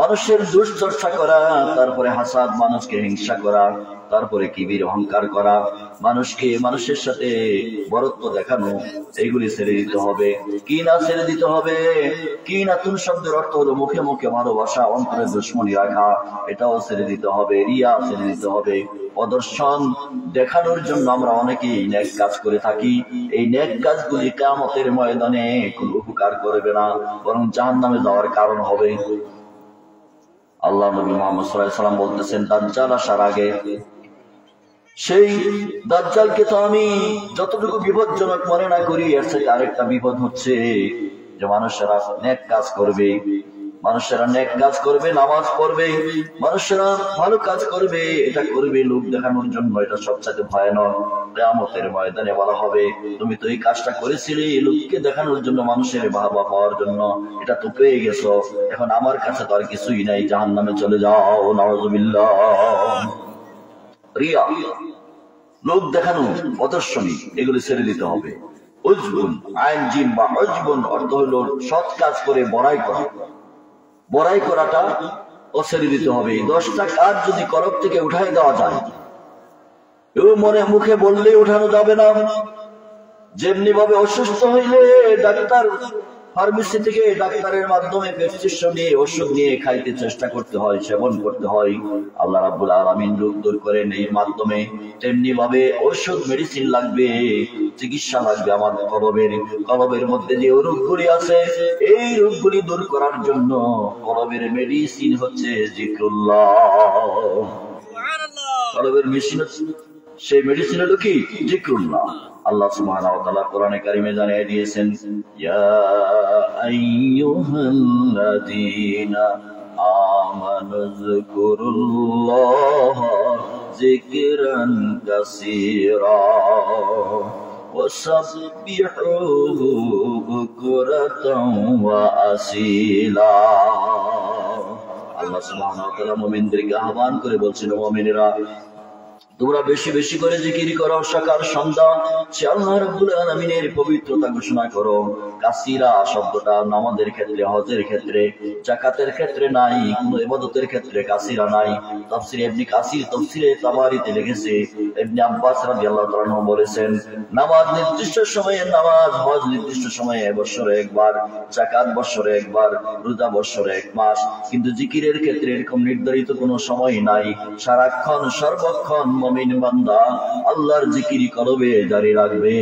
মানুষের দুশ্চর্চা করা, তারপরে হাসাদ, মানুষকে হিংসা করা, তারপরে কিবির, অহংকার করা, মানুষের সাথে বরত্ব দেখানো, এইগুলি ছেড়ে দিতে হবে। কি না ছেড়ে দিতে হবে? কি না তুন শব্দের অর্থ হলো মুখে মুখে ভালোবাসা, অন্তরে দুশ্মনী রাখা, এটাও ছেড়ে দিতে হবে। রিয়া ছেড়ে দিতে হবে। প্রদর্শন দেখানোর জন্য আমরা অনেকেই নেক কাজ করে থাকি। এই নেক কাজগুলি কিয়ামতের ময়দানে কোনো উপকার করবে না, বরং জাহান্নামে যাওয়ার কারণ হবে। আল্লাহ নবী মুহাম্মদ সাল্লাল্লাহু আলাইহি ওয়াসাল্লাম বলতেছেন, দাজ্জাল আসার আগে, সেই দাজ্জালকে তো আমি যতটুকু বিপজ্জনক মনে না করি, এর থেকে আরেকটা বিপদ হচ্ছে যে মানুষেরা নেক কাজ করবে, মানুষেরা নেক কাজ করবে, নামাজ পড়বে, মানুষেরা ভালো কাজ করবে, এটা করবে লোক দেখানোর জন্য। এটা সবচেয়ে ভয়ানক। কিয়ামতের ময়দানে বলা হবে, তুমি তো এই কাজটা করেছিলে লোককে দেখানোর জন্য, মানুষের বাহবা পাওয়ার জন্য, এটা তো পেয়ে গেছো, এখন আমার কাছে তো আর কিছুই নাই, জাহান্নামে চলে যাও। নাউযুবিল্লাহ। রিয়া, লোক দেখানো, প্রদর্শনী, এগুলি ছেড়ে দিতে হবে। উজবুন, আইন জিম বা উজবুন অর্থ হলো সৎ কাজ করে বড়াই করা। বড়াই করাটা ও ছেড়ে দিতে হবে। 10টা কাজ যদি কলব থেকে উঠাই দেওয়া যায়, কেউ মনে মুখে বললে উঠানো যাবে না। যেমনি ভাবে অসুস্থ হইলে ডাক্তার, ফার্মেসি থেকে ডাক্তারের মাধ্যমে প্রেসক্রিপশন নিয়ে ওষুধ নিয়ে খাইতে চেষ্টা করতে হয়, সেবন করতে হয়, আল্লাহ রাব্বুল আলামিন রোগ দূর করেন এই মাধ্যমে। তেমনি ভাবে ওষুধ, মেডিসিন লাগবে, চিকিৎসা লাগবে আমার কলবের মধ্যে যে রোগগুলি আছে, এই রোগগুলি দূর করার জন্য কলবের মেডিসিন হচ্ছে জিক্রুল্লাহ। কলবের মেশিন, সেই মেডিসিন হলো কি? জিক্রুল্লাহ। আল্লাহ সুবহানাহু ওয়া তাআলা কোরআনে কারিমে জানিয়ে দিয়েছেন, ইয়া আইয়ুহাল্লাযীনা আমানু যিকুরুল্লাহ যিকরান কাসীরা ওয়াসাব্বিহুহু বুকরাতাও ওয়া আসীলা। আল্লাহ সুবহানাহু ওয়া তাআলা মুমিনদেরকে আহ্বান করে বলছেন, মুমিনেরা তোমরা বেশি বেশি করে জিকির করো, সকাল সন্ধ্যা সে আল্লাহ রাব্বুল আলামিনের পবিত্রতা ঘোষণা করো। কাসীরা শব্দটা নামাজের ক্ষেত্রে, হজের ক্ষেত্রে, যাকাতের ক্ষেত্রে নাই, কোন ইবাদতের ক্ষেত্রে কাসীরা নাই। তাফসীরে ইবনে কাসীর, তাফসীরে তাবারিতে লিখেছে, ইবনে আব্বাস রাদিয়াল্লাহু তাআলা আনহু বলেছেন, নামাজ নির্দিষ্ট সময়ে নামাজ, হজ নির্দিষ্ট সময়ে, বছরে একবার, যাকাত বছরে একবার, রোজা বছরে এক মাস। কিন্তু জিকিরের ক্ষেত্রে এরকম নির্ধারিত কোনো সময় নাই। সারাক্ষণ সর্বক্ষণ মুমিন বান্দা আল্লাহর জিকির কলবে জারি রাখবে,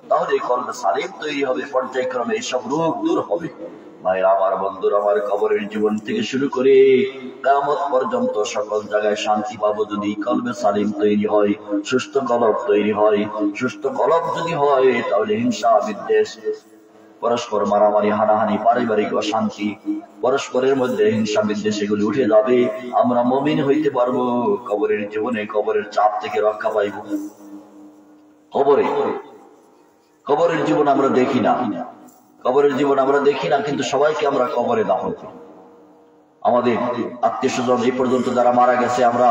তাহলে কলবে সালিম তৈরি হবে, পর্যায়ক্রমে এইসব রোগ দূর হবে। ভাইরা আমার, বন্ধুরা আমার, কবরের জীবন থেকে শুরু করে কিয়ামত পর্যন্ত সকল জায়গায় শান্তি পাবো যদি কলবে সালিম তৈরি হয়, সুস্থ কলব তৈরি হয়। সুস্থ কলব যদি হয়, তাহলে হিংসা, বিদ্বেষ, পরস্পর মারামারি, হানাহানি, পারিবারিক অশান্তি, পরস্পরের মধ্যে হিংসা, বিদ্বেষ, এগুলি উঠে যাবে। আমরা মুমিন হইতে পারবো। কবরের জীবনে কবরের চাপ থেকে রক্ষা পাইব। কবরের জীবন আমরা দেখি না, কবরের জীবন আমরা দেখি না, কিন্তু সবাইকে আমরা কবরে দাফন করি। আমাদের আত্মীয় স্বজন এই পর্যন্ত যারা মারা গেছে, আমরা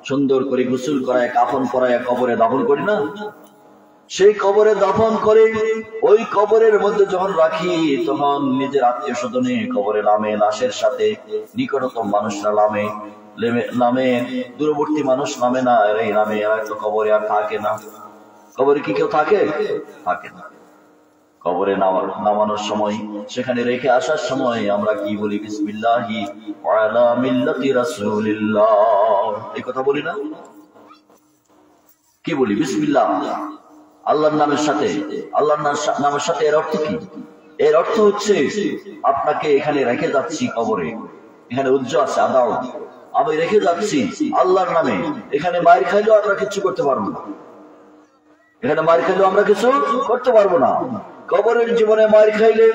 সুন্দর করে গোসল করায়, কাফন পরায় কবরে দাফন করি না? সেই কবরে দাফন করে ওই কবরের মধ্যে যখন রাখি, তখন নিজের আত্মীয় স্বজনে কবরে নামে, লাশের সাথে নিকটতম মানুষরা নামে, দূরবর্তী মানুষ নামে না, এরাই নামে। এরা তো কবরে আর থাকে না। কবরে কি কেউ থাকে? থাকে না। কবরে নামানোর সময়, সেখানে রেখে আসার সময় আমরা কি বলি? বিসমিল্লাহি ওয়া আলা মিল্লাতি রাসূলিল্লাহ, এই কথা বলি না? কি বলি? বিসমিল্লাহ, আল্লাহর নামের সাথে। আল্লাহর নামের সাথে এর অর্থ কি? এর অর্থ হচ্ছে, আপনাকে এখানে রেখে যাচ্ছি কবরে, এখানে উজ্জ আছে, আদালত, আমি রেখে যাচ্ছি আল্লাহর নামে। এখানে মার খাইলেও আমরা কিছু করতে পারবো না, এখানে মার খাইলেও আমরা কিছু করতে পারবো না। কবরের জীবনে মার খাইলে,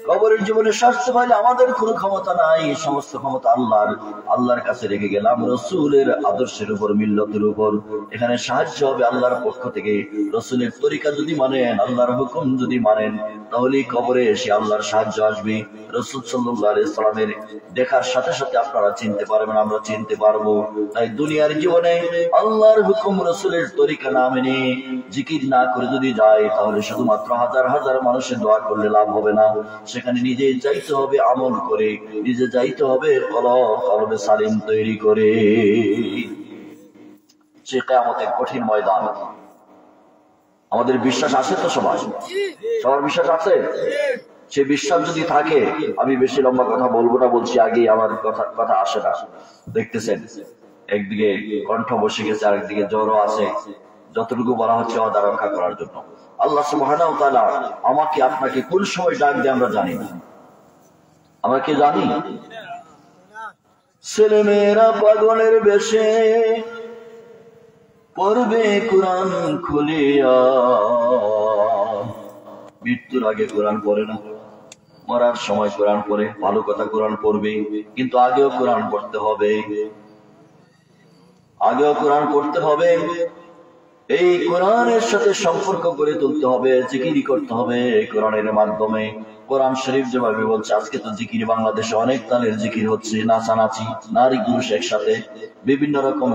কবরের জীবনে শাস্তি পাইলে আমাদের কোনো ক্ষমতা নাই, সমস্ত ক্ষমতা আল্লাহর। আল্লাহর কাছে রেখে গেলাম রসুলের আদর্শের উপর, মিল্লতের উপর। এখানে সাহায্য হবে আল্লাহর পক্ষ থেকে। রসুলের তরিকা যদি মানেন, আল্লাহর হুকুম যদি মানেন, তাহলে কবরে এসে আল্লাহর সাহায্য আসবে। রসুল সাল্লাল্লাহু আলাইহি সাল্লামের দেখার সাথে সাথে আপনারা চিনতে পারবেন, আমরা চিনতে পারবো। তাই দুনিয়ার জীবনে আল্লাহর হুকুম, রসুলের তরিকা না মেনে জিকির না করে যদি যায়, তাহলে শুধুমাত্র হাজার হাজার মানুষের দোয়া করলে লাভ হবে না, সেখানে নিজে যাইতে হবে আমল করে, নিজে যাইতে হবে কলবে সালিম তৈরি করে। সে কিয়ামতের কঠিন ময়দান। আমাদের বিশ্বাস আছে তো? সবার বিশ্বাস আছে? সে বিশ্বাস যদি থাকে, আমি বেশি লম্বা কথা বলবো না, বলছি আগেই আমার কথা আসে না। দেখতেছেন একদিকে কণ্ঠ বসে গেছে, আরেকদিকে জ্বরও আছে। যতটুকু বলা হচ্ছে ওয়াদা রক্ষা করার জন্য। আল্লাহ সুবহানাহু ওয়া তাআলা আমাকে আপনাকে কোন সময় ডাক দেয় আমরা জানি না। আমরা কি জানি? ছেলেমেয়েরা পাগলের বেশে পড়বে কোরআন খুলিয়া। মৃত্যুর আগে কোরআন পড়ে না, মরার সময় কোরআন পড়ে। ভালো কথা, কোরআন পড়বে, কিন্তু আগেও কোরআন পড়তে হবে, আগেও কোরআন পড়তে হবে। এই কোরআনের সাথে সম্পর্ক গড়ে তুলতে হবে, জিকির করতে হবে কোরআনের মাধ্যমে। কোরআন শরীফ যেভাবে বলছে, আজকে তো জিকির বাংলাদেশে অনেক তালের জিকির হচ্ছে, নাচানাচি, নারী পুরুষ একসাথে বিভিন্ন রকম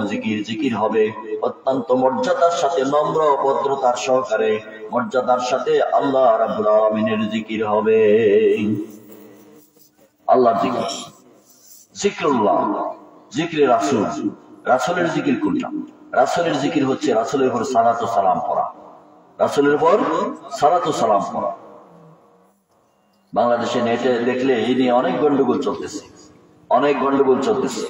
জিকির হবে। অত্যন্ত মর্যাদার সাথে, নম্র ভদ্রতার সহকারে, মর্যাদার সাথে আল্লাহ রাব্বুল আলামিনের জিকির হবে। আল্লাহর জিকির, জিকরুল্লাহ, জিকরে রাসূল। রাসূলের জিকির কোনটা? রাসূলের জিকির হচ্ছে রাসূলের উপর সালাত ও সালাম পড়া, রাসূলের উপর সালাত ও সালাম পড়া। বাংলাদেশে নেটে দেখলে এই নিয়ে অনেক গন্ডগোল চলতেছে, অনেক গন্ডগোল চলতেছে।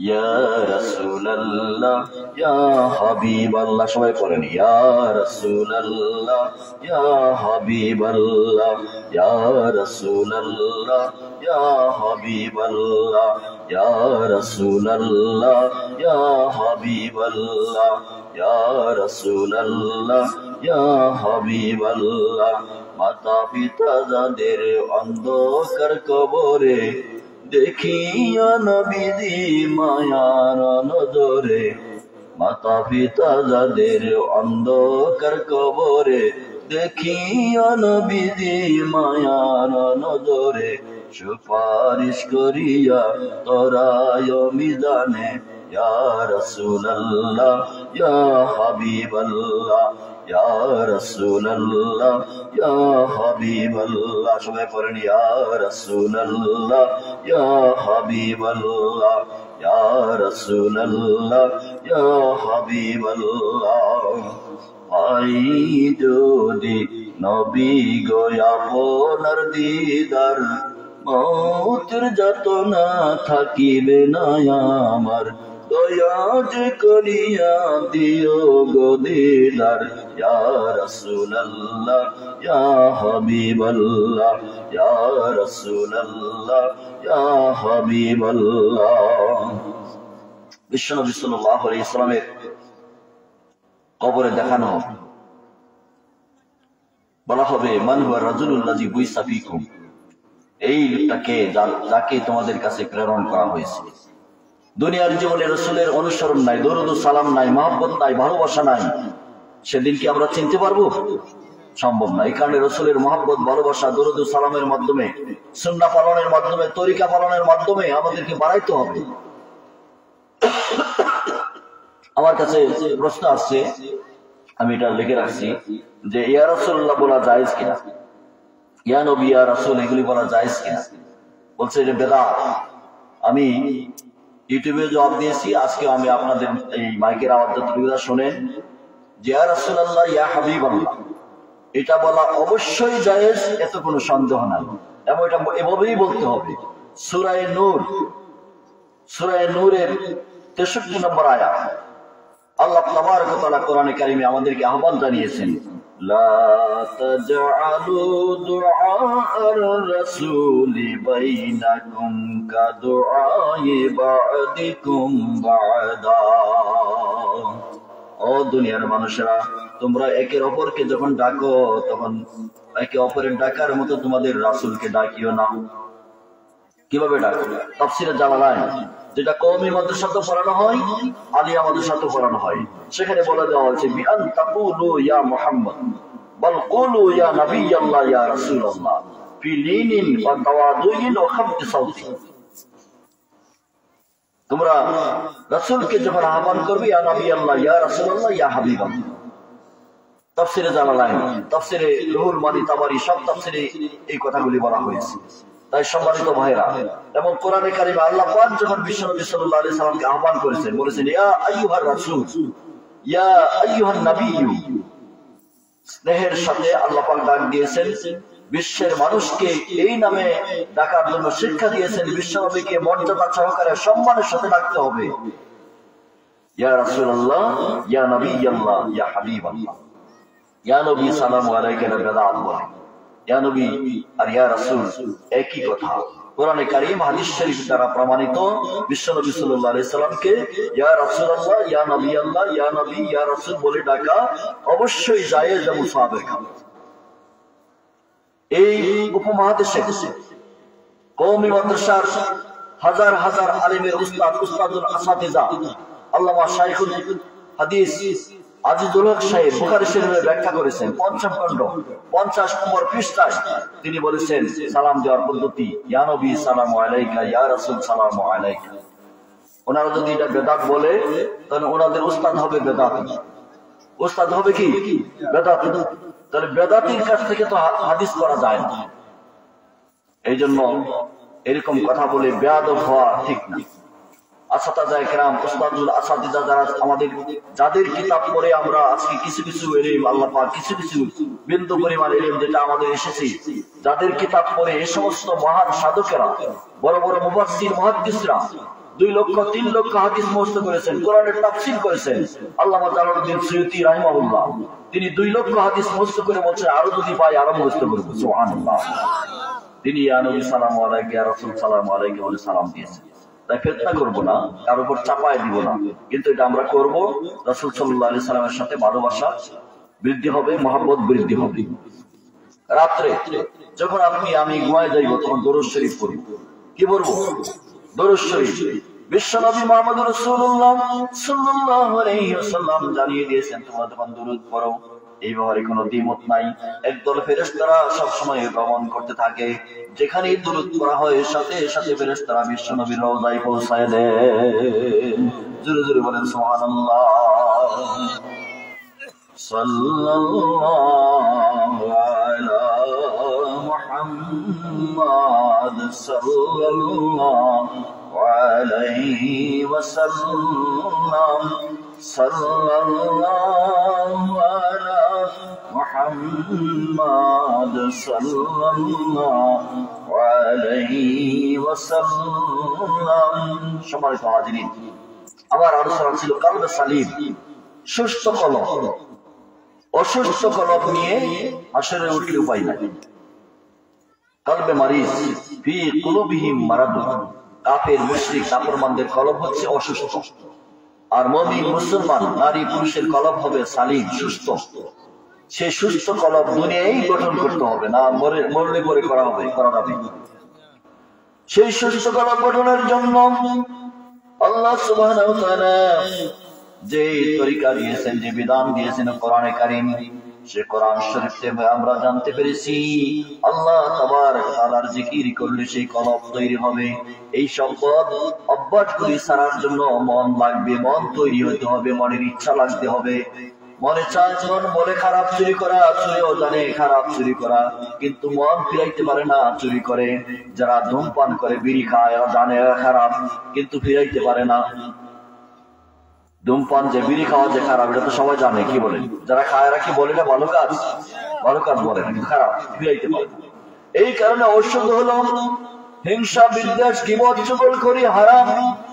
ইয়া রাসূলুল্লাহ, ইয়া হাবিবাল্লাহ, সবাই পড়েন ইয়া রাসূলুল্লাহ, ইয়া হাবিবাল্লাহ, ইয়া রাসূলুল্লাহ, ইয়া হাবিবাল্লাহ, ইয়া রাসূলুল্লাহ, ইয়া হাবিবাল্লাহ, ইয়া রাসূলুল্লাহ, ইয়া হাবিবাল্লাহ। মাতা পিতা যাদের অন্ধকার কবরে, দেখিয়া নবীজি মায়ার নজরে। মাতা পিতা যাদের অন্ধকার কবরে, দেখিয়া নবীজি মায়ার নজরে। সুপারিশ করিয়া তরায় মিজানে, ইয়া রাসূলুল্লাহ, ইয়া হাবিবাল্লাহ, ইয়া রাসূলুল্লাহ, ইয়া হাবিবাল্লাহ। সবাই পড়েন ইয়া রাসূলুল্লাহ, ইয়া হাবিবাল্লাহ, ইয়া রাসূলুল্লাহ, ইয়া হাবিবাল্লাহ। আই যদি নবী গো আপনার দিদার, মৌতের যাতনা থাকিবে না আমার। দয়া যে করিয়া দিও গো দিদার, ইয়া রাসূলুল্লাহ, ইয়া হাবিবাল্লাহ, ইয়া রাসূলুল্লাহ, ইয়া হাবিবাল্লাহ। বিশ্বনবী সাল্লাল্লাহু আলাইহি ওয়াসাল্লামের কবরে দেখানো হবে, বলা হবে মান হুয়া রাজুলুল্লাযী বুইসা ফীকুম, এই লোকটাকে যাকে তোমাদের কাছে প্রেরণ করা হয়েছে। দুনিয়ার জীবনে রাসূলের অনুসরণ নাই, দরুদ ও সালাম নাই, মহব্বত নাই, ভালোবাসা নাই, সেদিন কি আমরা চিনতে পারবো? সম্ভব না। এই কারণে রাসূলের মহব্বত, ভালোবাসা, দরুদ ও সালামের মাধ্যমে, সুন্নাহ পালনের মাধ্যমে, তরিকা পালনের মাধ্যমে আমাদেরকে বাড়াইতে হবে। আমার কাছে প্রশ্ন আসছে, আমি এটা লিখে রাখছি, যে ইয়া রাসূলুল্লাহ বলা জায়েজ কিনা, ইয়া নবী, ইয়া রাসূল এগুলি বলা জায়েজ কিনা? বলছে যে বেদাত। আমি ইউটিউবে জবাব দিয়েছি, আজকে আমি আপনাদের এই মাইকের আওয়াজ যতটুকু শোনেন, যে ইয়া রাসূলুল্লাহ, ইয়া হাবিবাল্লাহ, এটা বলা অবশ্যই জায়েজ, এত কোনো সন্দেহ নাই, এবং এটা এভাবেই বলতে হবে। সূরা নূর, সূরা নূরের 63 নম্বর আয়াত, আল্লাহ তাবারক ওয়া তাআলা কোরআনে কারিমে আমাদেরকে আহ্বান জানিয়েছেন, লা তাজআলু দুআআর রাসূলি বাইনাকুম কাদুআই বা'দিকুম বা'দা। ও দুনিয়ার মানুষেরা, তোমরা একে অপরকে যখন ডাকো, তখন একে অপরের ডাকার মতো তোমাদের রাসূলকে ডাকিও না। কিভাবে ডাকো? তাফসীরে জালালাইন, যেটা কওমি মাদ্রাসাতে পড়ানো হয়, আলিয়া মাদ্রাসাতে পড়ানো হয়, সেখানে বলে দেওয়া হয়েছে বিআন তাকুলু ইয়া মুহাম্মদ বাল কুলু ইয়া নাবিয়াল্লাহ ইয়া রাসূলুল্লাহ ফি লিনিন ওয়া তাওয়াদুইন ওয়া খাফদি সাউতি। তোমরা রাসূলকে যখন আহ্বান করবে, ইয়া নাবিয়াল্লাহ, ইয়া রাসূলুল্লাহ, ইয়া হাবিবাল্লাহ, তাফসিরে জালালাইন, তাফসিরে রুহুল মানি, তাবারি, সব তাফসিরে এই কথাগুলি বলা হয়েছে। তাই সম্মানিত ভাইরা, এবং কোরআনে কারিমে আল্লাহ পাক যখন বিশ্বনবী সাল্লাল্লাহু আলাইহি সাল্লামকে আহ্বান করেছেন, বলেছেন ইয়া আইয়ুহার রাসূল, ইয়া আইয়ুহান নাবিয়্যু, স্নেহের সাথে আল্লাহ পাক ডাক দিয়েছেন, বিশ্বের মানুষকে এই নামে ডাকার জন্য শিক্ষা দিয়েছেন। বিশ্বনবীকে মর্যাদা সহকারে সম্মানের সাথে ডাকতে হবে, ইয়া রাসূলুল্লাহ, ইয়া নবিয়াল্লাহ, ইয়া হাবিবাল্লাহ। ইয়া নবী সালামু আলাইকা এর বেদাত বলে, ইয়া নবী আর ইয়া রাসূল একই কথা। কোরআনে কারীম, হাদিস শরীফ দ্বারা প্রমাণিত বিশ্বনবী সাল্লাল্লাহু আলাইহি সাল্লামকে ইয়া রাসূলুল্লাহ, ইয়া নবিয়াল্লাহ, ইয়া নবী, ইয়া রাসূল বলে ডাকা অবশ্যই জায়েজ এবং সাহাবের কাজ। এই উপমহাদেশে কওমি মাদ্রাসার হাজার হাজার আলেমের উস্তাদ, উস্তাদুল আসাতিজা, আল্লামা শাইখুল হাদিস আজিজুল হক সাহেব বুখারী শরীফে ব্যাখ্যা করেছেন ৫ম খণ্ড ৫০ নম্বর পৃষ্ঠায়। তিনি বলেছেন সালাম দেওয়ার পদ্ধতি, ইয়া নবী সালামু আলাইকা, ইয়া রাসূল সালামু আলাইকা। ওনারা যদি এটা বেদাত বলে, তাহলে ওনাদের উস্তাদ হবে বেদাতি, উস্তাদ হবে কি বেদাতি। তাহলে বেদাতির কাছ থেকে তো হাদিস করা যায় না। এই জন্য এরকম কথা বলে বেয়াদব হওয়া ঠিক না। আসাতাজা ইকরাম, উস্তাদুল আসাতিজা যারা আমাদের, যাদের কিতাব পড়ে আমরা আজকে কিছু কিছু ইলম, আল্লাহ পাক কিছু কিছু বিন্দু পরিমাণ ইলম যেটা আমাদের এসেছে, যাদের কিতাব পড়ে এই সমস্ত মহান সাধকেরা, বড় বড় মুফাসসির, মুহাদ্দিসরা 2 লক্ষ 3 লক্ষ হাদিস মুখস্থ করেছেন, কোরআনের তাফসীর করেছেন। আল্লামা জালালউদ্দিন সুয়ুতী রাহিমাহুল্লাহ তিনি 2 লক্ষ হাদিস মুখস্থ করে বলছেন, আরো যদি পাই আরো মুখস্থ করব। সুবহানাল্লাহ। তিনি ইয়া নবী সালামু আলাইকা, ইয়া রাসূল সালামু আলাইকা বলে সালাম দিয়েছেন। তাই ফিতনা করবো না, কারোর উপর চাপায় দিব না, কিন্তু এটা আমরা করব। রাসূল সাল্লাল্লাহু আলাইহি সাল্লামের সাথে ভালোবাসা বৃদ্ধি হবে, মহব্বত বৃদ্ধি হবে। রাত্রে যখন আমি ঘুমায় যাইব, তখন দরুদ শরীফ পড়ব। কি বলবো? দরুদ শরীফ। বিশ্বনবী মুহাম্মদ রাসূলুল্লাহ সাল্লাল্লাহু আলাইহি ওয়াসাল্লাম জানিয়ে দিয়েছেন, তোমরা যখন দরুদ পড়ো, এই ব্যাপারে কোনো দ্বিমত নাই। একদল ফেরেশতারা সবসময় ভ্রমণ করতে থাকে, যেখানে দরুদ পড়া হয় সাথে সাথে ফেরেশতারা বিশ্বনবীর রওজায় পৌঁছায় দেন। জোরে জোরে বলেন সুবহানাল্লাহ। সাল্লাল্লাহু আলা মুহাম্মাদ সাল্লাল্লাহু আলাইহি ওয়াসাল্লাম, সাল্লাল্লাহু আলা মুহাম্মাদ সাল্লাল্লাহু আলাইহি ওয়াসাল্লাম। সম্মানিত হাজিরিন, আমার আলোচনা ছিল কলবে সালিম, সুস্থ কলব। অসুস্থ কলব নিয়ে হাসরে উঠলে উপায় নাই। কলবে মারিজ, ফি কুলুবিহিম মারাদুন। কাফের, মুশরিক, নাফরমানদের কলব হচ্ছে অসুস্থ, আর মুমিন মুসলমান নারী পুরুষের কলব হবে সালিম, সুস্থ। সেই সুস্থ কলব দুনিয়ায় গঠন করতে হবে না, মরলে পরে করা যাবে। সেই সুস্থ কলব গঠনের জন্য আল্লাহ সুবহানাহু ওয়া তাআলা যে তরিকা দিয়েছেন, যে বিধান দিয়েছেন কোরআনে কারীম, সে কোরআন শরীফ থেকে আমরা জানতে পেরেছি আল্লাহ তাবারক ওয়া তাআলার জিকির করলে সেই কলব তৈরি হবে। এই সম্পদ অভ্যাসগুলি ছাড়ার জন্য মন লাগবে, মন তৈরি হতে হবে, মনের ইচ্ছা লাগতে হবে। মনে চায় মন বলে খারাপ চুরি করা, চুরিও জানে খারাপ চুরি করা, কিন্তু মন ফিরাইতে পারে না, চুরি করে। যারা ধূমপান করে, বিড়ি খায়, এরা জানে এরা খারাপ, কিন্তু ফিরাইতে পারে না। ধূমপান যে, বিড়ি খাওয়া যে খারাপ, এটা তো সবাই জানে। কি বলে? যারা খায় এরা কি বলে না ভালো কাজ? ভালো কাজ বলে না, খারাপ ফিরাইতে পারে না। এই কারণে ঔষধ হলো হিংসা, বিদ্বেষ, গীবত, চুগলখড়ি, হারাম,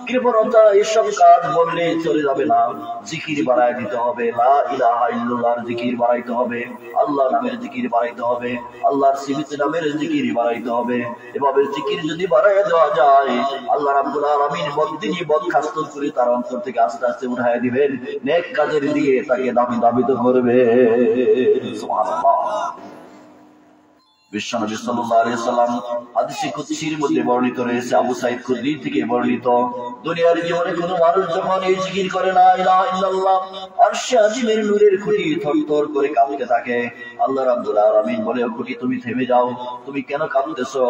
কৃপণতা, এসব কাজ বললে চলে যাবে না। জিকির বাড়ায় দিতে হবে, লা ইলাহা ইল্লাল্লাহর জিকির বাড়াইতে হবে, আল্লাহ নামের জিকির বাড়াইতে হবে, আল্লাহর সিফাত নামের জিকির বাড়াইতে হবে। এভাবে জিকির যদি বাড়ায় দেওয়া যায়, আল্লাহ রাব্বুল আলামিন বদদিনী বদখাস্ত করে তার অন্তর থেকে আস্তে আস্তে উঠায় দিবেন, নেক কাজের দিকে তাকে দাবিত করবে। সুবহানাল্লাহ। বিশ্বনবী সাল্লাল্লাহু আলাইহি সাল্লাম হাদিসে কুদসির মধ্যে বর্ণিত রয়েছে, আবু সাঈদ খুদরি থেকে বর্ণিত, দুনিয়ার জীবনে কোনো মানুষ যখন এই জিকির করে লা ইলাহা ইল্লাল্লাহ, আরশে আজিমের নূরের খুঁটি থরথর করে কাঁপতে থাকে। আল্লাহ রাব্বুল আলামিন বলে, ও খুঁটি তুমি থেমে যাও, তুমি কেন কাঁপতেছো?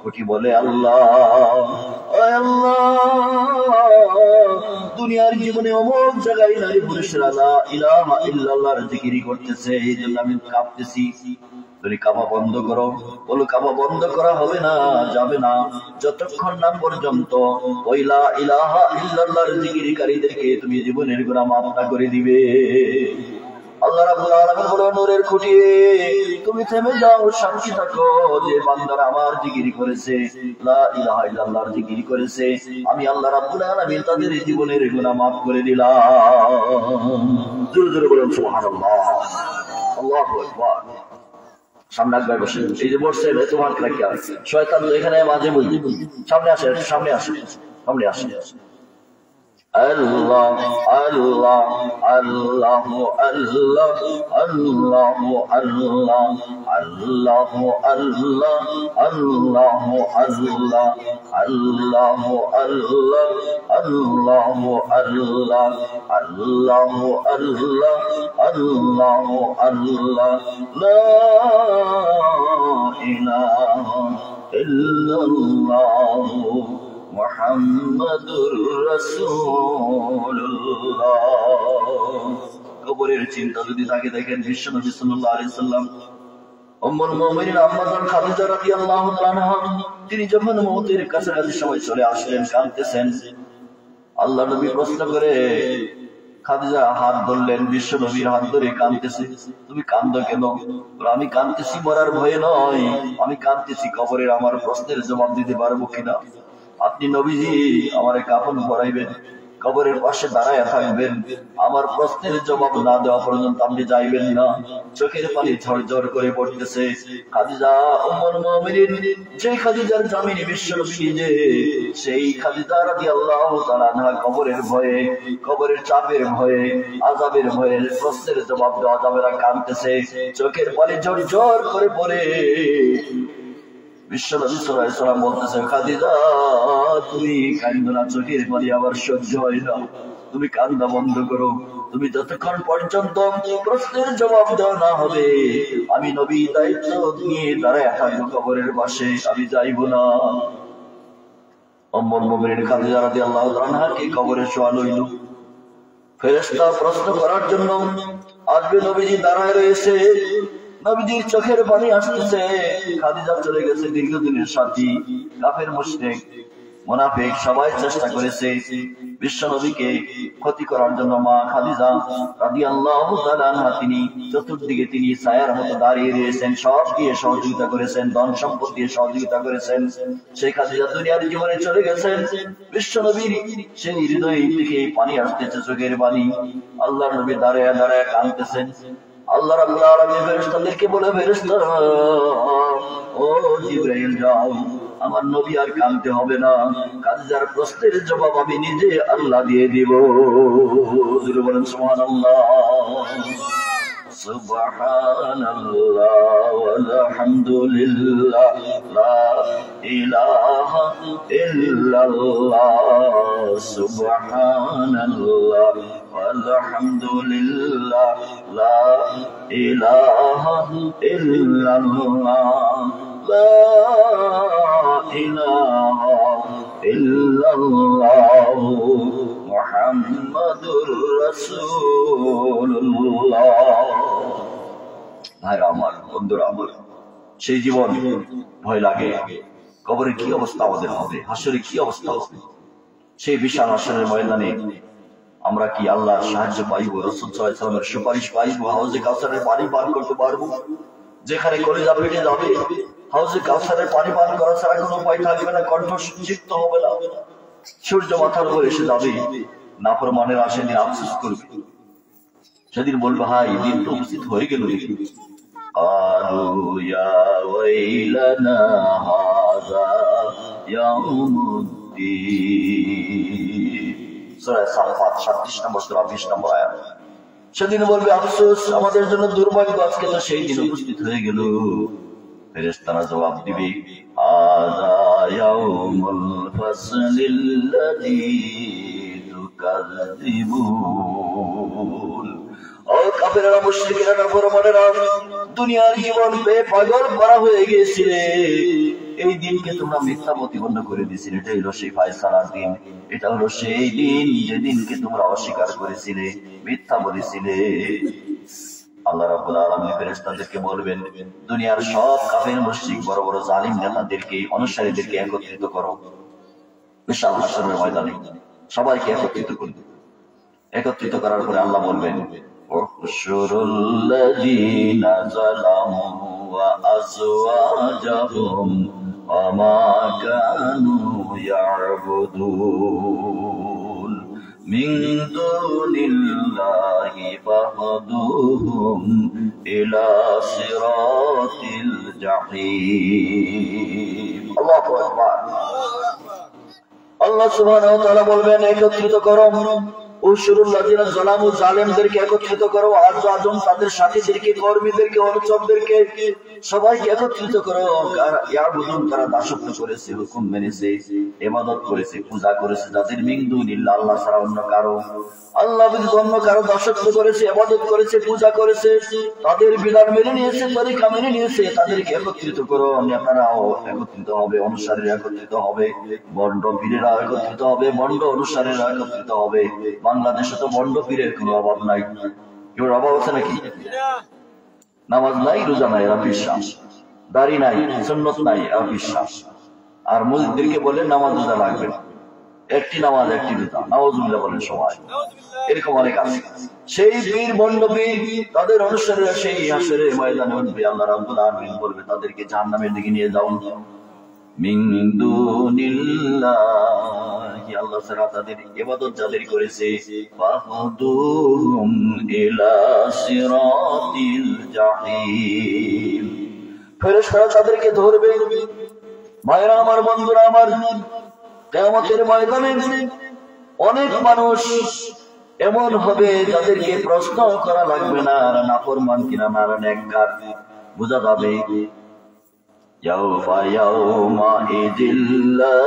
খুঁটি বলে, আল্লাহ, ও আল্লাহ, দুনিয়ার দুনিয়ার জীবনে অমুক জায়গায় নারী পুরুষেরা লা ইলাহা ইল্লাল্লাহর জিকির করতেছে, এই জন্য আমি কাঁপতেছি। তুমি কাঁপা বন্ধ করো। বলো কাঁপা বন্ধ করা হবে না, যাবে না, যতক্ষণ না পর্যন্ত ওই লা ইলাহা ইল্লাল্লাহর জিকিরকারীদেরকে তুমি জীবনের গুনাহ মাফ না করে দিবে। আল্লাহ রাব্বুল আলামিন বলেন, নূরের খুঁটি তুমি থেমে যাও, শান্তি থাকো, যে বান্দারা আমার জিকির করেছে, লা ইলাহা ইল্লাল্লাহর জিকির করেছে, আমি আল্লাহ রাব্বুল আলামিন তাদের জীবনের গুনাহ মাফ করে দিলাম। জোরে জোরে বলেন সুবহানাল্লাহ। আল্লাহু আকবার। সামনে একবার বসে, এই যে বসছে তোমার কি আছে? শয়তান তো এখানে মাঝে মধ্যে। সামনে আসে, সামনে আসে, সামনে আসে। আল্লাহ আল্লাহ আল্লাহ আল্লাহ আল্লাহ আল্লাহ আল্লাহ আল্লাহ আল্লাহ আল্লাহ আল্লাহ আল্লাহ আল্লাহ আল্লাহ আল্লাহ আল্লাহ আল্লাহ আল্লাহ লা ইলাহা ইল্লাল্লাহ মুহাম্মাদুর রাসূলুল্লাহ। কবরের চিন্তা যদি থাকে, দেখেন বিশ্বনবী সাল্লাল্লাহু আলাইহি সাল্লাম উম্মুল মুমিনিন আম্মা জান খাদিজা রাদিয়াল্লাহু তাআলা আনহা, তিনি যখন মওতের কাছাকাছি সময় চলে আসলেন, কাঁদতেছেন। আল্লাহ নবী প্রশ্ন করে খাদিজা হাত ধরলেন, বিশ্বনবীর হাত ধরে কাঁদতেছে। তুমি কাঁদো কেন? আমি কাঁদতেছি মরার ভয়ে নয়, আমি কাঁদতেছি কবরের আমার প্রশ্নের জবাব দিতে পারবো কিনা। আপনি নবীজি আমারে কাফন পরাইবেন, কবরের পাশে দাঁড়ায় থাকবেন, আমার প্রশ্নের জবাব না দেওয়া পর্যন্ত আপনি যাইবেন না। চোখের পানি ঝরঝর করে পড়তেছে। খাদিজা উম্মুল মুমিনিন, যে খাদিজার জামিনী বিশ্বনবী নিজে, সেই খাদিজা রাদিয়াল্লাহু তাআলা আনহা কবরের ভয়ে, কবরের চাপের ভয়ে, আযাবের ভয়ে প্রশ্নের জবাব দেওয়া যাবে না, কাঁদতেছে, চোখের পানি ঝরঝর করে পড়ে। বিশ্বনবী সাল্লাল্লাহু আলাইহি সাল্লাম বলতেছে, খাদিজা তুমি কাঁদো না, চোখের পানি আবার সহ্য হয় না, তুমি কান্না বন্ধ করো। তুমি যতক্ষণ পর্যন্ত প্রশ্নের জবাব দেওয়া না হবে, আমি নবী দায়িত্ব নিয়ে দাঁড়ায় থাকবো কবরের পাশে, আমি যাইব না। উম্মুল মুমিনিন খাদিজা রাদিয়াল্লাহু তাআলা আনহাকে কবরে শোয়ানো হইল। ফেরেশতা প্রশ্ন করার জন্য আসবে, নবীজি দাঁড়ায় রয়েছে, নবীজির চোখের পানি আসতেছে। খাদিজা চলে গেছে, দীর্ঘদিনের সাথী, কাফের মুশরিক মুনাফিক সবাই চেষ্টা করেছে বিশ্ব নবীকে ক্ষতি করার জন্য। মা খাদিজা রাদিয়াল্লাহু তাআলা আনহা, তিনি চতুর্দিকে তিনি ছায়ার মতো দাঁড়িয়ে রয়েছেন, সব দিয়ে সহযোগিতা করেছেন, ধন সম্পদ দিয়ে সহযোগিতা করেছেন। সেই খাদিজা দুনিয়ার জীবনে চলে গেছেন, বিশ্ব নবীর সেই হৃদয় থেকে পানি আসতেছে, চোখের পানি। আল্লাহর নবী দাঁড়ায় দাঁড়ায় কাঁদতেছেন। আল্লাহ রাব্বুল আলামিন ফেরেশতাদেরকে বলে, ফেরেশতারা ও জিবরাইল যাও, আমার নবী আর কাঁদতে হবে না, খাদিজার প্রশ্নের জবাব আমি নিজে আল্লাহ দিয়ে দিব। বলেন সুবহানাল্লাহ। সুবহানাল্লাহ ওয়ালহামদুলিল্লাহ লা ইলাহা ইল্লাল্লাহ। সুবহানাল্লাহ ওয়ালহামদুলিল্লাহ লা ইলাহা ইল্লাল্লাহ। লা ইলাহা ইল্লাল্লাহ মুহাম্মাদুর রাসূলুল্লাহ। ভাইরা আমার, বন্ধুরা আমার, সেই জীবন ভয় লাগে। কবরে কি অবস্থা আমাদের হবে, হাসরে কি অবস্থা হবে, সেই বিশাল হাসরের ময়দানে আমরা কি আল্লাহর সাহায্য পাইব, রাসূল সাল্লাল্লাহু আলাইহি ওয়াসাল্লামের সুপারিশ পাইব, হাউজে কাউসারের পানি পান করতে পারবো, যেখানে কলিজা ফেটে যাবে, হাউজে কাউসারের পানি পান করা ছাড়া কোনো উপায় থাকবে না, কণ্ঠ সিক্ত হবে না, সূর্য মাথার উপর এসে যাবে, নাফরমানেরা সেদিন আফসোস করবে, সেদিন বলবে হাই, দিন তো উপস্থিত হয়ে গেল। قالوا يا ويلنا هذا يوم الدين। সূরা সাফাত 37 নম্বর সূরা 20 নম্বর আয়াত। সেদিন বলবে আফসোস আমাদের জন্য, দুর্ভাগ্য, আজকে তো সেই দিন উপস্থিত হয়ে গেল। ফেরেশতারা জবাব দিবে, হাযা ইয়াউমুল ফাসলিল্লাযী তুকাযযিবুন। ও কাফেররা, মুশরিকেরা, নাফরমানেরা, দুনিয়ার জীবন পেয়ে পাগল করা হয়ে গিয়েছিলে, এই দিনকে তোমরা মিথ্যা প্রতিপন্ন করে দিয়েছিলে। এটা হলো সেই ফায়সালার দিন, এটা হলো সেই দিন যেদিনকে তোমরা অস্বীকার করেছিলে, মিথ্যা বলেছিলে। আল্লাহ রাব্বুল আলামিন ফেরেশতাদেরকে বলবেন, দুনিয়ার সব কাফের মুশরিক বড় বড় জালিম নেতাদেরকে, অনুসারীদেরকে একত্রিত করো বিশাল হাশরের ময়দানে, সবাইকে একত্রিত করবে। একত্রিত করার পরে আল্লাহ বলবেন, উহশুরুল্লাযীনা যালামু ওয়া আযওয়াজাহুম ওয়া মা কানু ইয়া'বুদুন মিন দুনিল্লাহি ফাহদুহুম ইলা সিরাতিল জাহিম। আল্লাহু আকবার। আল্লাহ সুবহানাহু ওয়া তাআলা বলবেন, একত্রিত করো উশরুল্লাযিনা যালামু, জালেমদেরকে একত্রিত করো, আজম তাদের সাথীদেরকে, কর্মীদেরকে, অনুচরদেরকে, সবাইকে একত্রিত করো। ইয়াবুদুন, তারা দাসত্ব করেছে, হুকুম মেনেছে, ইবাদত করেছে, পূজা করেছে যাদের মিন দুনিল্লাহ, আল্লাহ ছাড়া অন্য কারো, আল্লাহ ব্যতীত অন্য কারো দাসত্ব করেছে, ইবাদত করেছে, পূজা করেছে, তাদের বিধান মেনে নিয়েছে, তরিকা মেনে নিয়েছে, তাদেরকে একত্রিত করো। নেতারাও একত্রিত হবে, অনুসারীরা একত্রিত হবে, বন্ড পীরেরা একত্রিত হবে, বন্ড অনুসারীরা একত্রিত হবে। বাংলাদেশে তো বন্ড পীরের কোনো অভাব নাই। কেউ অভাব আছে নাকি? নামাজ নাই, রোজা নাই, এরা বিশ্বাস। দাড়ি নাই, সুন্নত নাই, এরা বিশ্বাস। আর মুসলিমদেরকে বলে নামাজ রোজা লাগবে, একটি নামাজ একটি রোজা, নাউজুবিল্লাহ বলেন সবাই। এরকম অনেক আছে। সেই পীর, বন্ড পীর, তাদের অনুসারীরা সেই হাশরের ময়দানে উঠবে। আল্লাহ রাব্বুল আলামিন বলবে তাদেরকে জাহান্নামের দিকে নিয়ে যাও। মিন দুনিল্লাহি, আল্লাহ ছাড়া তাদের ইবাদত যাদের করেছে, ফাহদুহুম ইলা সিরাতিল জাহিম, ফেরেশতারা তাদেরকে ধরবে। ভাইরা আমার, বন্ধুরা আমার, কিয়ামতের ময়দানে অনেক মানুষ এমন হবে যাদেরকে প্রশ্ন করা লাগবে না, নাফরমান কিনা না নেককার বোঝা যাবে। ইয়াউমাইযিল লা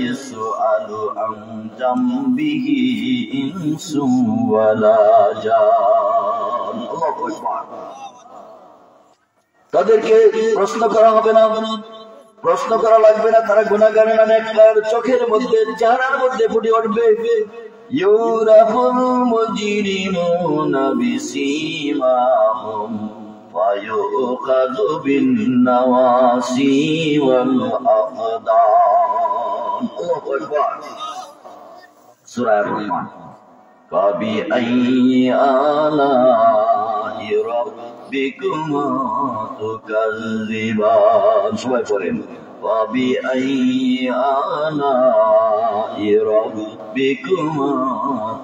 ইসআলু আন যামবিহি ইনসুন ওয়ালা জান। আল্লাহু আকবার। তাদেরকে প্রশ্ন করা হবে না, প্রশ্ন করা লাগবে না, তারা গুনাহগার না নেককার। চোখের মধ্যে, চেহারার মধ্যে ফুটে উঠবে, ইউরাফুল মুজরিমুনা বিসীমাহুম ফায়ুখাযু বিন-নাওয়াসি ওয়াল আকদাম। আল্লাহু আকবার। সূরা আর-রহমান। ফাবিআইয়ি আলা'i রাব্বিকুমা তুকাযযিবান। সবাই পড়েন, ফাবিআইয়ি আলা'i রাব্বিকুমা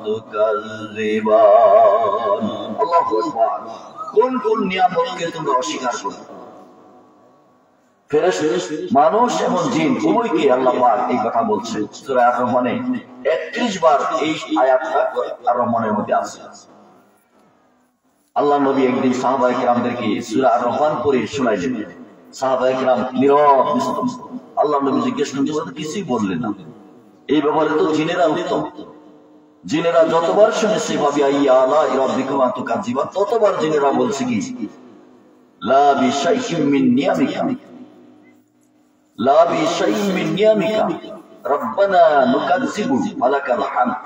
তুকাযযিবান। আল্লাহু আকবার। কোন কোন নিয়ামতকে তোমরা অস্বীকার করো? ফেরেশতা, মানুষ এবং জিন উভয়কে আল্লাহ পাক এই কথা বলছে। সূরা আর-রহমানে 31 বার এই আয়াতটা আর-রহমানের মধ্যে আছে। আল্লাহ নবী একদিন সাহাবায়ে কেরামদেরকে সূরা আর-রহমান পড়ে শোনাইলেন। সাহাবায়ে কেরাম নীরব নিস্তব্ধ। আল্লাহ নবী জিজ্ঞেস করলেন, কিছুই বললেন না। এই ব্যাপারে তো জিনেরা উত্তম। জিনেরা যতবার শুনেছে ফাবিআইয়ি আলা'i রাব্বিকুমা তুকাযযিবান, ততবার জিনেরা বলছে কি, লা বিশাইইন মিন নিয়ামিকা, লা বিশাইইন মিন নিয়ামিকা রাব্বানা নুকাযযিবু ফালাকাল হামদ।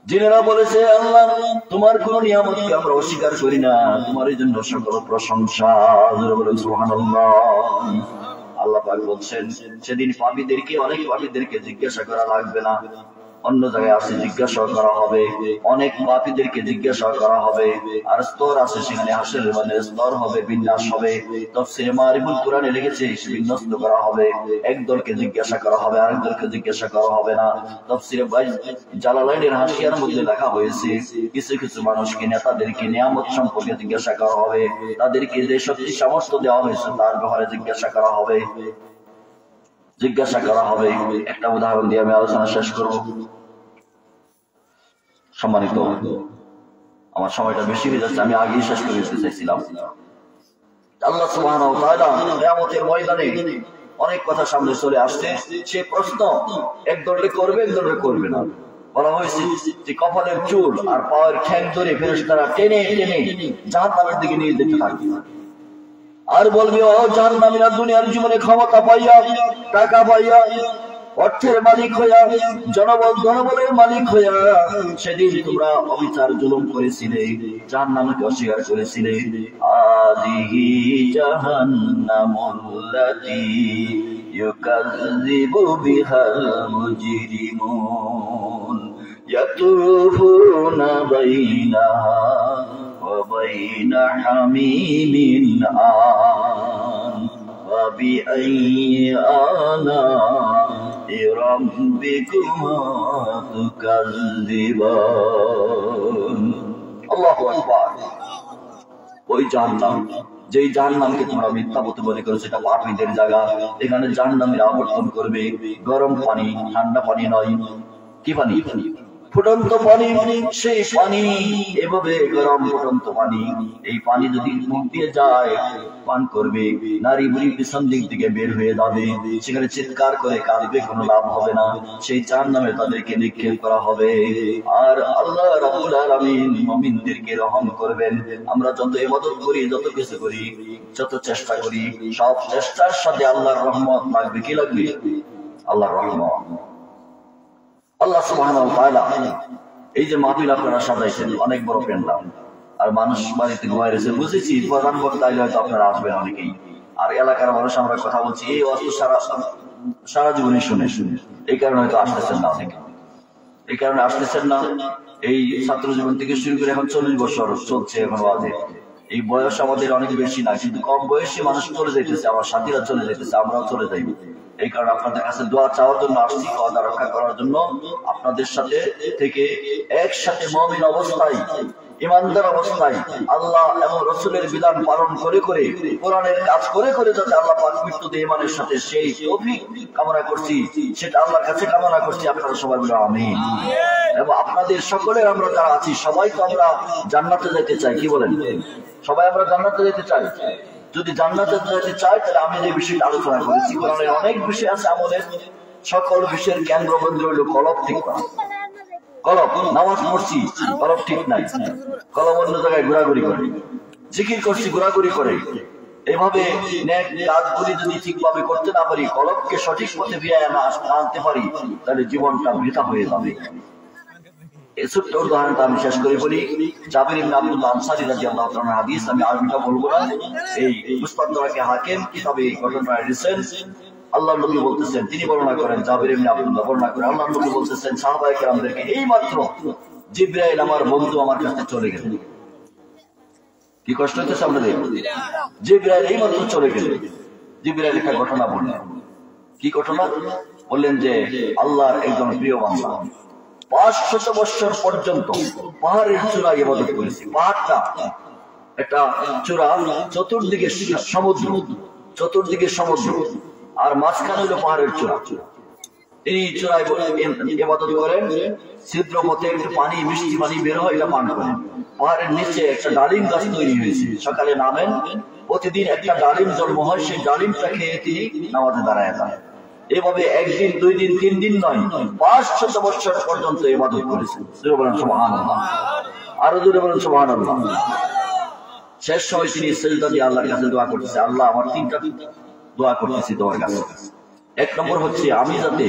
জিনেরা বলেছে, আল্লাহ তোমার কোন নিয়ামতকে আমরা অস্বীকার করি না, তোমার এই জন্য সকল প্রশংসা। বলেন সুবহানাল্লাহ। আল্লাহ পাক বলছেন, সেদিন পাপীদেরকে, অনেক পাপীদেরকে জিজ্ঞাসা করা লাগবে না। অন্য জায়গায় আছে জিজ্ঞাসা করা হবে, অনেক পাপীদেরকে জিজ্ঞাসা করা হবে। আর স্তর আছে, সেখানে হাসরের মধ্যে স্তর হবে, বিন্যাস হবে। তাফসীরে মারিফুল কোরআনে লিখেছে বিন্যস্ত করা হবে। এক দলকে জিজ্ঞাসা করা হবে, আরেক দলকে জিজ্ঞাসা করা হবে না। তাফসীরে জালালাইনের হাসিয়ার মধ্যে লেখা হয়েছে, কিছু কিছু মানুষকে, নেতাদেরকে নিয়ামত সম্পর্কে জিজ্ঞাসা করা হবে, তাদেরকে যে শক্তি সামর্থ্য দেওয়া হয়েছে তার ব্যাপারে জিজ্ঞাসা করা হবে, জিজ্ঞাসা করা হবে। একটা উদাহরণ দিয়ে আমি আলোচনা শেষ করব। সম্মানিত, আমার সময়টা বেশি হয়ে যাচ্ছে, আমি আগেই শেষ করে দিতে চাইছিলাম। আল্লাহ সুবহানাহু ওয়া তাআলা কিয়ামতের ময়দানে অনেক কথা সামনে চলে আসছে। সে প্রশ্ন এক দলে করবে, এক দলে করবে না। বলা হয়েছে যে কপালের চুল আর পায়ের ঠ্যাং ধরে ফেরেশতারা টেনে টেনে জাহান্নামের দিকে নিয়ে যেতে থাকবে। আর বলবে ও জাহান্নামীরা দুনিয়ার জীবনে ক্ষমতা পাইয়া, টাকা পাইয়া, অর্থের মালিক হইয়া, জনবলের মালিক হইয়া সেদিন তোমরা অবিচার জুলুম করেছিলে, জাহান্নামকে অস্বীকার করেছিলে। আদিহি জাহান্নামুল্লাতী ইউকাযযিবু বিহাল মুজরিমুন ইয়াতুফুনা বাইনাহা ওয়া বাইনা হামিমিন আন ওয়া বিআইয়ি আলা'i রাব্বিকুমা তুকাযযিবান। আল্লাহু আকবার। ওই জাহান্নাম, যেই জাহান্নামকে তোমরা মিথ্যা বলতে মনে করো সেটা পাপীদের জায়গা, এখানে জাহান্নামীরা আবর্তন করবে। গরম পানি, ঠান্ডা পানি নয়। কি পানি? ফুটন্ত পানি। সেই পানি এভাবে গরম ফুটন্ত পানি, এই পানি যদি মুখ দিয়ে যায় পান করবে, নারী বুড়ি পিছন দিক থেকে বের হয়ে যাবে, সেখানে চিৎকার করে কাঁদবে, কোনো লাভ হবে না। সেই জাহান্নামে তাদেরকে নিক্ষেপ করা হবে। আর আল্লাহ রাব্বুল আলামিন মুমিনদেরকে রহম করবেন। আমরা যত ইবাদত করি, যত কিছু করি, যত চেষ্টা করি, সব চেষ্টার সাথে আল্লাহর রহমত লাগবে। কি লাগবে? আল্লাহর রহমত। আল্লাহ সুবহানাহু ওয়া তাআলা এই যে মাহফিল আপনারা সাজাইছেন, অনেক বড় প্যান্ডেল, আর মানুষ বাড়িতে ঘুমায় রয়েছে, বুঝেছি প্রধান বক্তা আইলে হয়তো আপনারা আসবেন অনেকেই। আর এলাকার মানুষ আমরা কথা বলছি, এই অস্ত সারা জীবনই শুনে শুনে, এই কারণে হয়তো আসতেছেন না অনেকে। এই কারণে আসতেছেন না। এই ছাত্র জীবন থেকে শুরু করে এখন 40 বছর চলছে এখন ওয়াজে। এই বয়স আমাদের অনেক বেশি না, কিন্তু কম বয়সী মানুষ চলে যাইতেছে, আমার সাথীরা চলে যাইতেছে, আমরাও চলে যাইব। এই কারণে আপনাদের কাছে দোয়া চাওয়ার জন্য আসছি, ওয়াদা রক্ষা করার জন্য, আপনাদের সাথে থেকে একসাথে মুমিন অবস্থায়, ইমানদার অবস্থায় আল্লাহ এবং রাসূলের বিধান পালন করে করে, কোরআনের কাজ করে করে যাতে আল্লাহ পাক মৃত্যু দিয়ে ইমানের সাথে, সেই তৌফিক কামনা করছি, সেটা আল্লাহর কাছে কামনা করছি। আপনারা সবাই বলে আমিন। এবং আপনাদের সকলের আমরা যারা আছি সবাই তো আমরা জান্নাতে যেতে চাই। কি বলেন? সবাই আমরা জান্নাতে যেতে চাই। যদি জান্নাতে যেতে চাই তাহলে আমি যে বিষয়টা আলোচনা করেছি, কোরআনের অনেক বিষয় আছে আমলের, সকল বিষয়ের কেন্দ্রবিন্দু হলো কলব ঠিক করা। কলব, নামাজ পড়ছি, কলব ঠিক নাই, কলব অন্য জায়গায় ঘোরাঘুরি করে, জিকির করছি ঘোরাঘুরি করে। এভাবে নেক কাজগুলি যদি ঠিকভাবে করতে না পারি, কলবকে সঠিক পথে ফিরিয়ে আনতে পারি, তাহলে জীবনটা বৃথা হয়ে যাবে। এই ছোট্ট উদাহরণটা আমি শেষ করে বলি। জাবির ইবনে আব্দুল্লাহ আনসারী রাদিয়াল্লাহু তাআলা হাদিস, আমি আরবিটা বলবো না, এই মুস্তাদরাকে হাকিম কিতাবে এই ঘটনা এনেছেন। আল্লাহর নবী বলতেছেন, তিনি বর্ণনা করেন, জাবির ইবনে আব্দুল্লাহ বর্ণনা করেন, আল্লাহর নবী বলতেছেন সাহাবায়ে কেরামদেরকে, এই মাত্র জিবরাইল আমার বন্ধু আমার কাছে চলে গেলেন। কি কষ্ট হচ্ছে আপনাদের? জিবরাইল এই মাত্র চলে গেলেন। জিবরাইল একটা ঘটনা বললেন। কি ঘটনা বললেন? যে আল্লাহর একজন প্রিয় বান্দা 500 বছর পর্যন্ত পাহাড়ের চূড়ায় ইবাদত করেছে। পাহাড়টা একটা চূড়া, চতুর্দিকে সমুদ্র, চতুর্দিকে সমুদ্র, আর মাঝখানে হলো পাহাড়ের চূড়া। তিনি চূড়ায় ইবাদত করেন, ছিদ্র পথে একটু পানি, মিষ্টি পানি বের হয়, এটা পান করেন। পাহাড়ের নিচে একটা ডালিম গাছ তৈরি হয়েছে, সকালে নামেন, প্রতিদিন একটা ডালিম জন্ম হয়, সেই ডালিমটা খেয়ে তিনি নামাজে দাঁড়ায় যান। এভাবে একদিন, 2 দিন, 3 দিন নয়, 500 বছর পর্যন্ত ইবাদত করেছেন। বলেন সুবহানাল্লাহ, আরো জোরে বলেন সুবহানাল্লাহ। শেষ সময় তিনি সিজদা দিয়ে আল্লাহর কাছে দোয়া করতেছে, আল্লাহ আমার 3টা দোয়া করতেছি তোমার কাছে। 1 নম্বর হচ্ছে আমি যাতে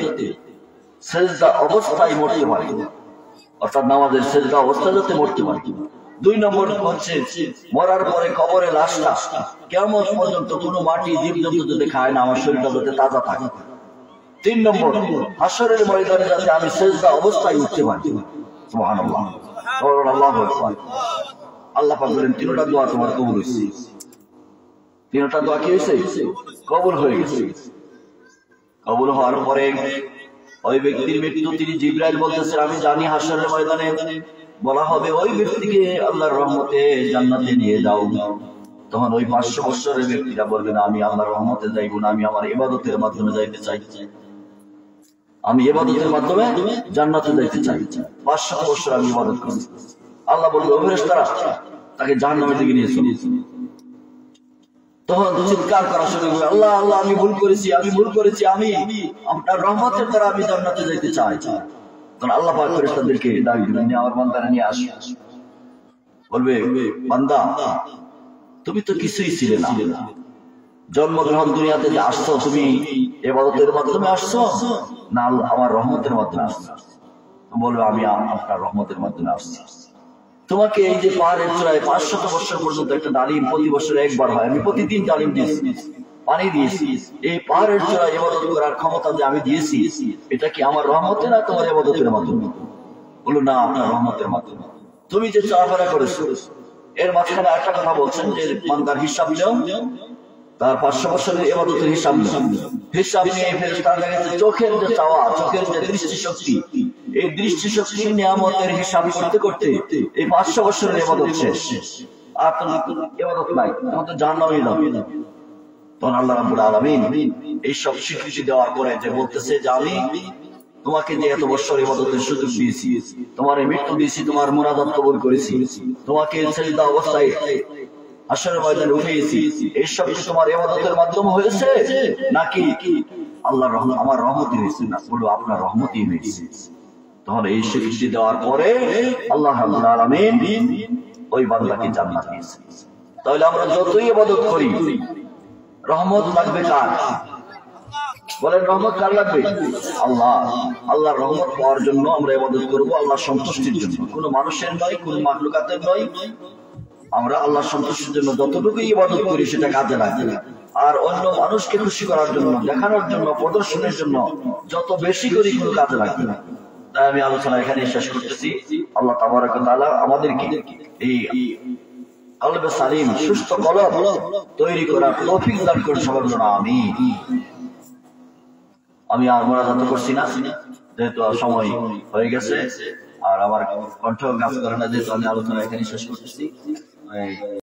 সিজদা অবস্থায় মরতে পারি, অর্থাৎ নামাজের সিজদা অবস্থায় যাতে মরতে পারি। 2 নম্বর হচ্ছে মরার পরে কবরে লাশটা কিয়ামত পর্যন্ত কোনো মাটি জীবজন্তু যাতে খায় না, আমার শরীরটা যাতে তাজা থাকে। 3 নম্বর হাসরের ময়দানে যাতে আমি সিজদা অবস্থায় উঠতে পারি। সুবহানাল্লাহ, আল্লাহু আকবার। আল্লাহ পাক বলেন 3টা দোয়া তোমার কবুল হয়েছে। 3টা দোয়া কি হয়েছে? কবুল হয়ে গেছে। কবুল হওয়ার পরে ওই ব্যক্তির মৃত্যু, তিনি জিবরাইল বলতেছেন আমি জানি হাসরের ময়দানে বলা হবে ওই ব্যক্তিকে আল্লাহর রহমতে জান্নাতে নিয়ে যাও। তখন ওই 500 বছরের ব্যক্তিরা বলবে না, আমি আল্লাহর রহমতে যাইব না, আমি আমার ইবাদতের মাধ্যমে যাইতে চাই, আমি ইবাদতের মাধ্যমে জান্নাতে যাইতে চাই। 500 বছর আমি ইবাদত করছি। আল্লাহ বলবে ও ফেরেশতারা তাকে জাহান্নামের দিকে নিয়ে চলো। তখন চিৎকার করা শুরু করবে, আল্লাহ আল্লাহ আমি ভুল করেছি, আমি ভুল করেছি, আমি আপনার রহমতের দ্বারা আমি জান্নাতে যাইতে চাই। তখন আল্লাহ পাক ফেরেশতাদেরকে ডাক দিবেন, আমার বান্দারা নিয়ে আসো। বলবে বান্দা তুমি তো কিছুই ছিলে না, জন্মগ্রহণ দুনিয়াতে যে আসছো তুমি ইবাদতের মাধ্যমে আসছো না আমার রহমতের মাধ্যমে আসছো? বলবে আমি আপনার রহমতের মাধ্যমে আসছি। তোমাকে এই যে পাহাড়ের চূড়ায় 500 বছর পর্যন্ত একটা ডালিম প্রতি বছর একবার হয়, আমি প্রতিদিন ডালিম দিয়েছি, পানি দিয়েছি। এই পাহাড়ের চূড়ায় ইবাদত করার ক্ষমতা যে আমি দিয়েছি, এটা কি আমার রহমতে না তোমার ইবাদতের মাধ্যমে? বলো না, আপনার রহমতের মাধ্যমে। তুমি যে চলাফেরা করেছো এর মাঝখানে একটা কথা বলছেন যে বান্দার হিসাব নিও, তার 500 বছরের ইবাদতের হিসাব নিয়ে ফেরেশতারা দেখেছে চোখের যে চাওয়া, চোখের যে দৃষ্টিশক্তি, এই দৃষ্টিশক্তির নিয়ামতের হিসাব করতে করতে এই 500 বছরের ইবাদত শেষ, আর তো ইবাদত নাই, তোমার তো জাহান্নামই না। তখন আল্লাহ রাব্বুল আলামিন এই সব স্বীকৃতি দেওয়ার পরে যে বলতেছে যে আমি তোমাকে যে এত বছর ইবাদতের সুযোগ দিয়েছি, তোমার মৃত্যু দিয়েছি, তোমার মুনাজাত কবুল করেছি, তোমাকে সেজদা অবস্থায় হাসরের ময়দানে উঠিয়েছি, এইসব কি তোমার ইবাদতের মাধ্যমে হয়েছে নাকি আল্লাহর রহমত, আমার রহমতই হয়েছে? না, বলো আপনার রহমতই হয়েছে। তখন এই স্বীকৃতি দেওয়ার পরে আল্লাহ রাব্বুল আলামিন ওই বান্দাকে জান্নাত দিয়েছে। তাহলে আমরা যতই ইবাদত করি রহমত লাগবে কার? বলেন, রহমত কার লাগবে? আল্লাহ। আল্লাহর রহমত পাওয়ার জন্য আমরা ইবাদত করব, আল্লাহর সন্তুষ্টির জন্য, কোনো মানুষের নয়, কোনো মাখলুকাতের নয়। আমরা আল্লাহর সন্তুষ্টির জন্য যতটুকু ইবাদত করি সেটা কাজে লাগে, আর অন্য মানুষকে খুশি করার জন্য, দেখানোর জন্য, প্রদর্শনের জন্য যত বেশি করি কোনো কাজে লাগবে না। তাই আমি আলোচনা এখানে শেষ করতেছি। আল্লাহ তাবারক ওয়া তাআলা আমাদেরকে এই কলবে সালিম, সুস্থ কলব তৈরি করার তৌফিক দান করুন সবার জন্য, আমিন। আমি আর মোনাজাত করছি না, যেহেতু সময় হয়ে গেছে, আর আমার কণ্ঠ কাজ করে না, যেহেতু আমি আলোচনা এখানে শেষ করতেছি।